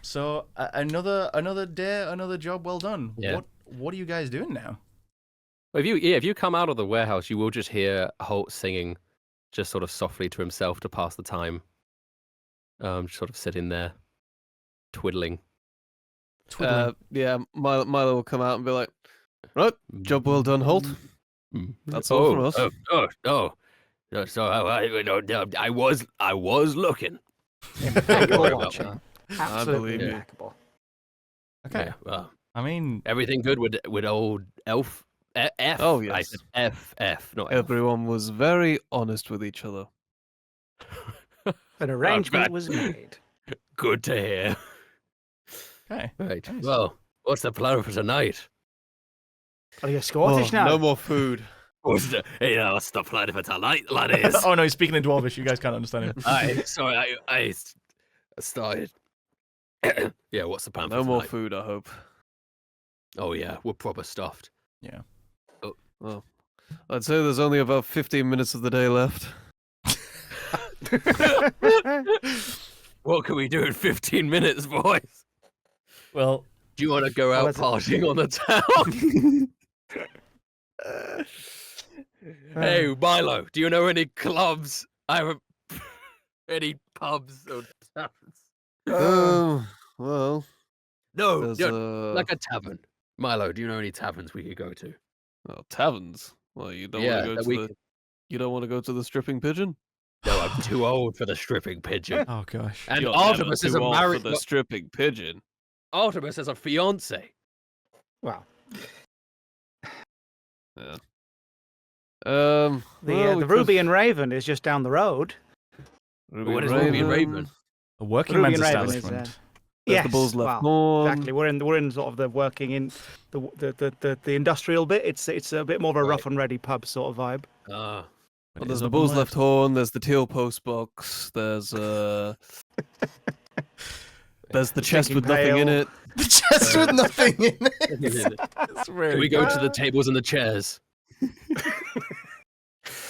So another day, another job well done. Yeah. What are you guys doing now? Well, if you come out of the warehouse, you will just hear Holt singing, just sort of softly to himself to pass the time. Just sort of sitting there, twiddling. Yeah, Milo will come out and be like, right, job well done, Holt. That's all from us. Oh. So I was looking. Impeccable worry about watching. I Absolutely believe you. impeccable. Okay. Yeah, well, I mean, everything good with old Elf. F. Oh, I yes. said F, not Elf. Everyone was very honest with each other. An arrangement God. was made. Good to hear. okay. Right. Nice. Well, what's the plan for tonight? Are you Scottish now? No more food. What's the plan for tonight, laddies? Oh no, he's speaking in Dwarvish. You guys can't understand him. I started. Yeah, what's the plan for No more tonight? food, I hope. Oh yeah, we're proper stuffed. Yeah. Well, I'd say there's only about 15 minutes of the day left. What can we do in 15 minutes, boys? Well, Do you want to go out that's it. partying on the town? Hey, Milo, do you know any clubs? I haven't. Any pubs or taverns? Well, No, there's like a tavern. Milo, do you know any taverns we could go to? taverns. Well, you don't Yeah, want to that go we to the. You don't want to go to the stripping pigeon. No, I'm too old for the stripping pigeon. oh gosh. And You're Artemis never is too a old married. for the stripping pigeon. Artemis has a fiance. Well, Yeah. the well, we the could- Ruby and Raven is just down the road. Ruby What and is Ruby and Raven? A working Ruby man's and Raven is, establishment. There's the bull's left well, horn. exactly. We're in sort of the working in the industrial bit. It's a bit more of a rough Right. and ready pub sort of vibe. Ah, But it There's is the open bull's left. left horn. There's the teal post box. There's There's the chest with nothing in pail. it. The chest with nothing in it. It's can really we go to the good. tables and the chairs?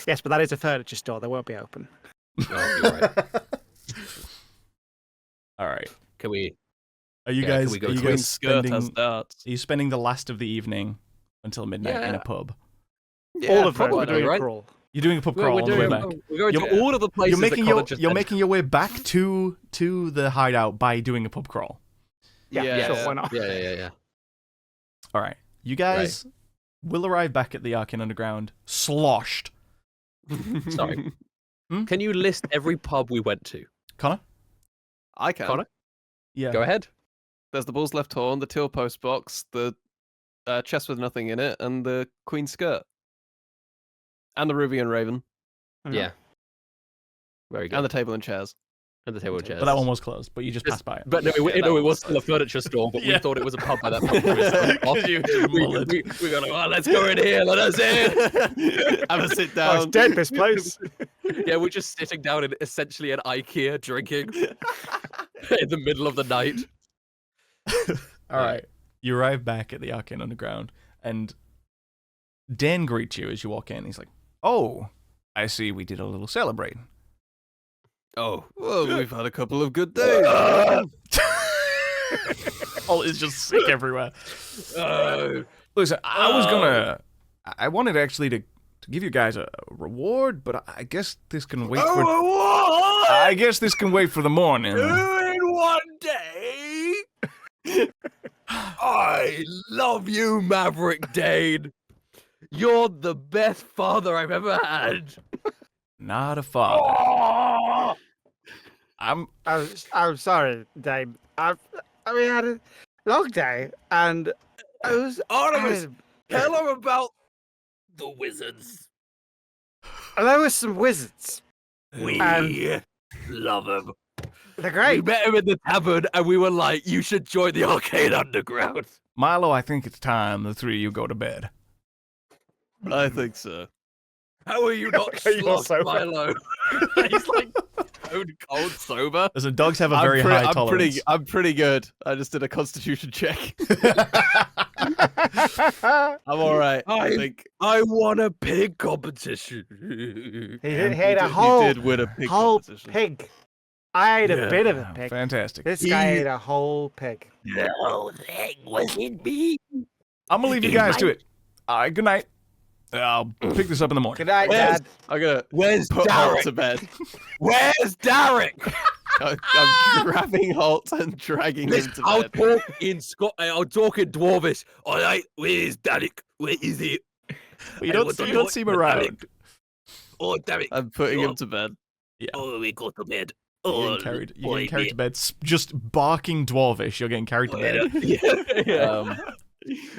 Yes, but that is a furniture store. They won't be open. Oh, you're right. All right. Can we? Are you Yeah, can guys? we go Are you to Queen guys skirt has spending? darts. Are you spending the last of the evening until midnight in a Yeah. pub? All of them. probably, We're doing right? a crawl. You're doing a pub Well, crawl we're on the way doing. back. We're going You're- to all of the places. You're making your way back to the hideout by doing a pub crawl. Yeah, Yeah. sure. Why not? Yeah. All right. You guys will arrive back at the Arcane Underground sloshed. Sorry. Can you list every pub we went to? Connor? I can. Connor? Yeah. Go ahead. There's the bull's left horn, the teal post box, the chest with nothing in it, and the queen skirt, and the Ruby and Raven, Yeah. Very good. and the table and chairs. And the table and chairs. But that one was closed, but you just passed by it. But no, Yeah, it that was still a furniture store, but Yeah. we thought it was a pub by that point. 'Cause you just mullered. we got to, let's go in here, let us in. Have a sit Oh, down. it's dead, this place. Yeah, we're just sitting down in essentially an IKEA drinking in the middle of the night. All right. You arrive back at the Arcane Underground, and Dan greets you as you walk in. He's like, "Oh, I see we did a little celebrating. Oh. Well, we've had a couple of good days. Holt is just sick everywhere. Listen, I wanted actually to give you guys a reward, but I guess this can wait for. I guess this can wait for the morning. In one day. I love you, Maverick Dane. You're the best father I've ever had. Not a father. Oh! I'm sorry, Dave. I had a long day, and I was. Artemis, tell him about the wizards. And there was some wizards. We love them. They're We great. met him in the tavern, and we were like, "You should join the Arcane Underground." Milo, I think it's time the three of you go to bed. I think so. How are you not You're sloth, sober. Milo? He's like stone cold sober. Listen, dogs have a very high tolerance. I'm pretty good. I just did a constitution check. I'm all right. I think I won a pig competition. He ate a whole you did win a pig whole competition. pig. I ate a Yeah. bit of a pig. Fantastic. This guy ate a whole pig. The whole thing was in me. I'm gonna leave you guys to it. Good night. I'll pick this up in the morning. Good night, Where's- Dad. I'm gonna Where's put Holt Derek? to bed. Where's Derek? I'm grabbing Holt and dragging him to I'll bed. talk in I'll talk in Dwarvish. All right, where's Derek? Where is he? But you don't seem around. Oh, Derek. I'm putting him to bed. Oh, we go to bed. You're Oh, getting carried to bed. Just barking dwarvish. You're getting carried to bed.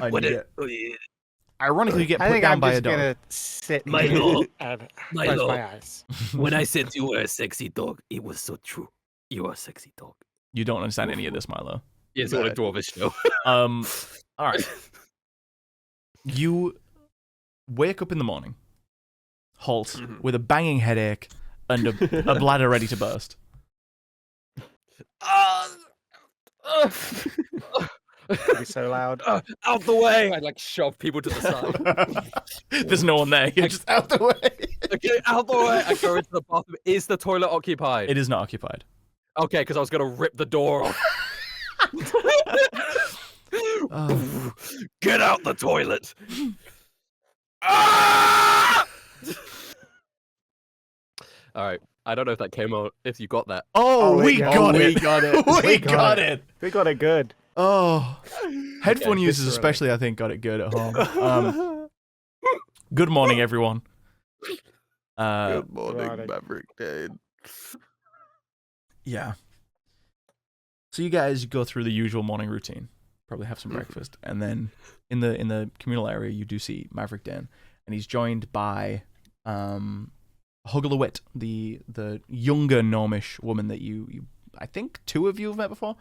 And What you get- ironically, you get I put think down I'm by a just dog. gonna sit My here lord. and My close lord. my eyes. When I said you were a sexy dog, it was so true. You are a sexy dog. You don't understand any of this, Milo. It's all a Dwarvish show. All right. You wake up in the morning, Holt, with a banging headache and a bladder ready to burst. Be so loud. Out the way! I like shove people to the side. There's no one there. You're just out the way. Okay, out the way! I go into the bathroom. Is the toilet occupied? It is not occupied. Okay, because I was gonna rip the door off. Get out the toilet! Ah! All right. I don't know if that came out. If you got that. Oh, we got it. We got it. We got it. We got it good. Oh, headphone Okay, users viscerally. especially, I think, got it good at home. Good morning, everyone. Good morning, Right. Maverick Dane. Yeah. So you guys go through the usual morning routine. Probably have some breakfast, and then in the communal area, you do see Maverick Den, and he's joined by Hugglewit, the younger gnomish woman that you I think two of you have met before.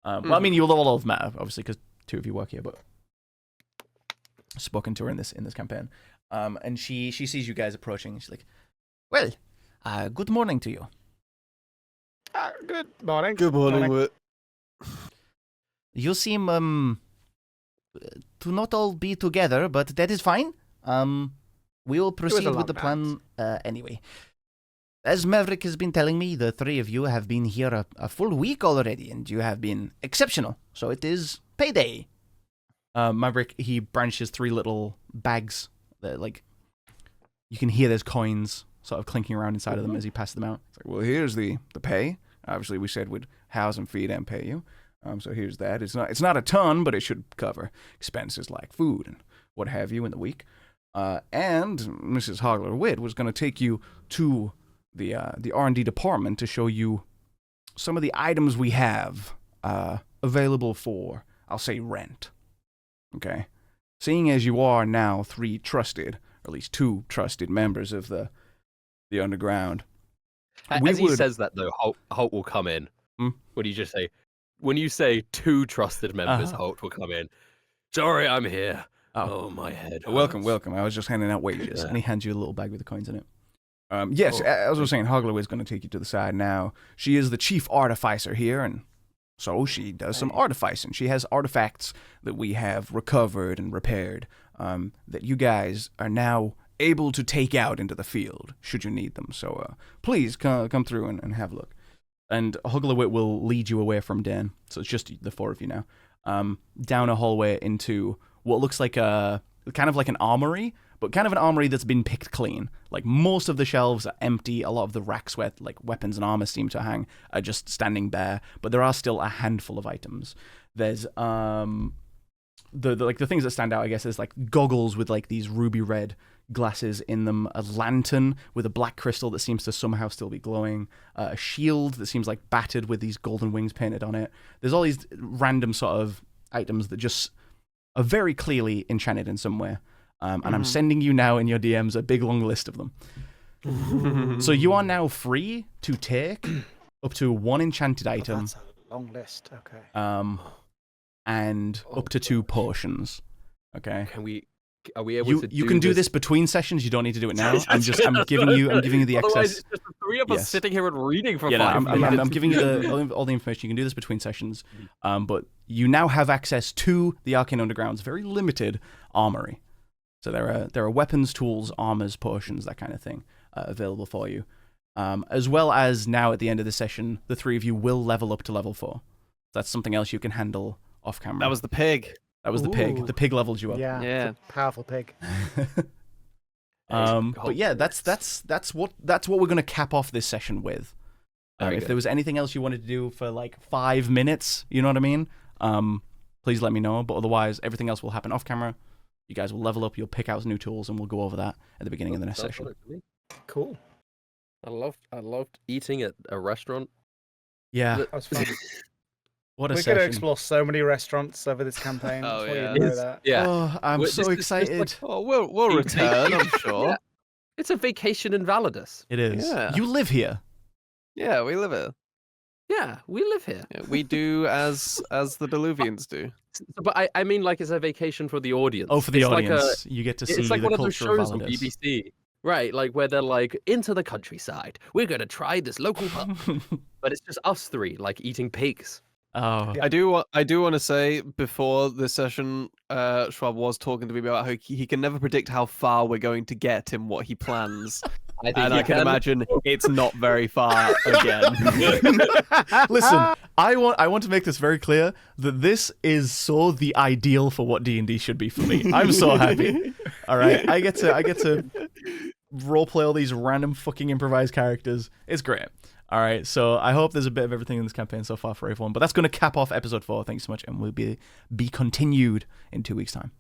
Well, I mean, you all have met, obviously, because two of you work here, but spoken to her in this campaign. And she sees you guys approaching, and she's like, "Well, good morning to you. Good morning. Good morning, Whit. You seem to not all be together, but that is fine. We will proceed long with the plan anyway. As Maverick has been telling me, the three of you have been here a full week already, and you have been exceptional. So it is payday." Maverick, he branches three little bags that, like, you can hear there's coins sort of clinking around inside of them as he passes them out. It's like, well, here's the pay. Obviously, we said we'd house and feed and pay you. So here's that. It's not a ton, but it should cover expenses like food and what have you in the week. And Mrs. Hogler-Witt was going to take you to the R&D department to show you some of the items we have available for, I'll say, rent. Okay? Seeing as you are now three trusted, or at least two trusted members of the underground, we As he would- says that, though, Holt will come in. Hmm? What do you just say? When you say two trusted members, Uh-huh. Holt will come in. Sorry, I'm here. Oh. Oh, my head. welcome, hurts. welcome. I was just handing out wages. And he hands you a little bag with the coins in it. Yes, Oh. as I was saying, Hogler is going to take you to the side now. She is the chief artificer here, and so she does some artificing. She has artifacts that we have recovered and repaired that you guys are now able to take out into the field should you need them. So please come through and have a look. And Hugglewit will lead you away from Dan. So it's just the 4 of you now. Down a hallway into what looks like kind of like an armory, but kind of an armory that's been picked clean. Like most of the shelves are empty. A lot of the racks where like weapons and armor seem to hang are just standing bare. But there are still a handful of items. There's the things that stand out, I guess, is like goggles with like these ruby red glasses in them, a lantern with a black crystal that seems to somehow still be glowing, a shield that seems like battered with these golden wings painted on it. There's all these random sort of items that just are very clearly enchanted in some way. And I'm sending you now in your DMs a big long list of them. So you are now free to take up to 1 enchanted item. That's a long list. Okay. And up to 2 potions. Okay. Are we able to? You can do this between sessions. You don't need to do it now. I'm giving you the excess. Otherwise, it's just the 3 of us sitting here and reading for 5 minutes. minutes. I'm giving you all the information. You can do this between sessions. But you now have access to the Arcane Underground's very limited armory. So there are weapons, tools, armors, potions, that kind of thing available for you. As well as now at the end of the session, the 3 of you will level up to level 4. That's something else you can handle off camera. That was the pig. That was the pig. The pig leveled you up. Yeah. It's a powerful pig. But yeah, that's what we're gonna cap off this session with. If there was anything else you wanted to do for like 5 minutes, you know what I mean? Please let me know. But otherwise, everything else will happen off camera. You guys will level up. You'll pick out new tools, and we'll go over that at the beginning of the next session. Cool. I loved eating at a restaurant. Yeah, That was fun. what a We're session! going to explore so many restaurants over this campaign. Oh, Just want yeah. you to know that. Yeah. Oh, I'm This so is just excited. like- Oh, we'll return, I'm sure. Yeah. It's a vacation in Validus. It is. Yeah. You live here. Yeah, we live here. Yeah, we live here. Yeah, we do as the Diluvians do. But I mean, like, it's a vacation for the audience. Oh, for the It's audience, you get to see it's like the one of those culture of shows on Validus. BBC, right? Like where they're like into the countryside. We're gonna try this local pub, but it's just us 3, like eating pigs. Oh, Yeah. I do want to say before this session, Schwab was talking to me about how he can never predict how far we're going to get in what he plans. I think And you I can imagine it's not very far again. listen, I want to make this very clear that this is so the ideal for what D&D should be for me. I'm so happy. All right, I get to roleplay all these random fucking improvised characters. It's great. All right, so I hope there's a bit of everything in this campaign so far for everyone. But that's going to cap off episode 4. Thanks so much, and we'll be continued in 2 weeks' time.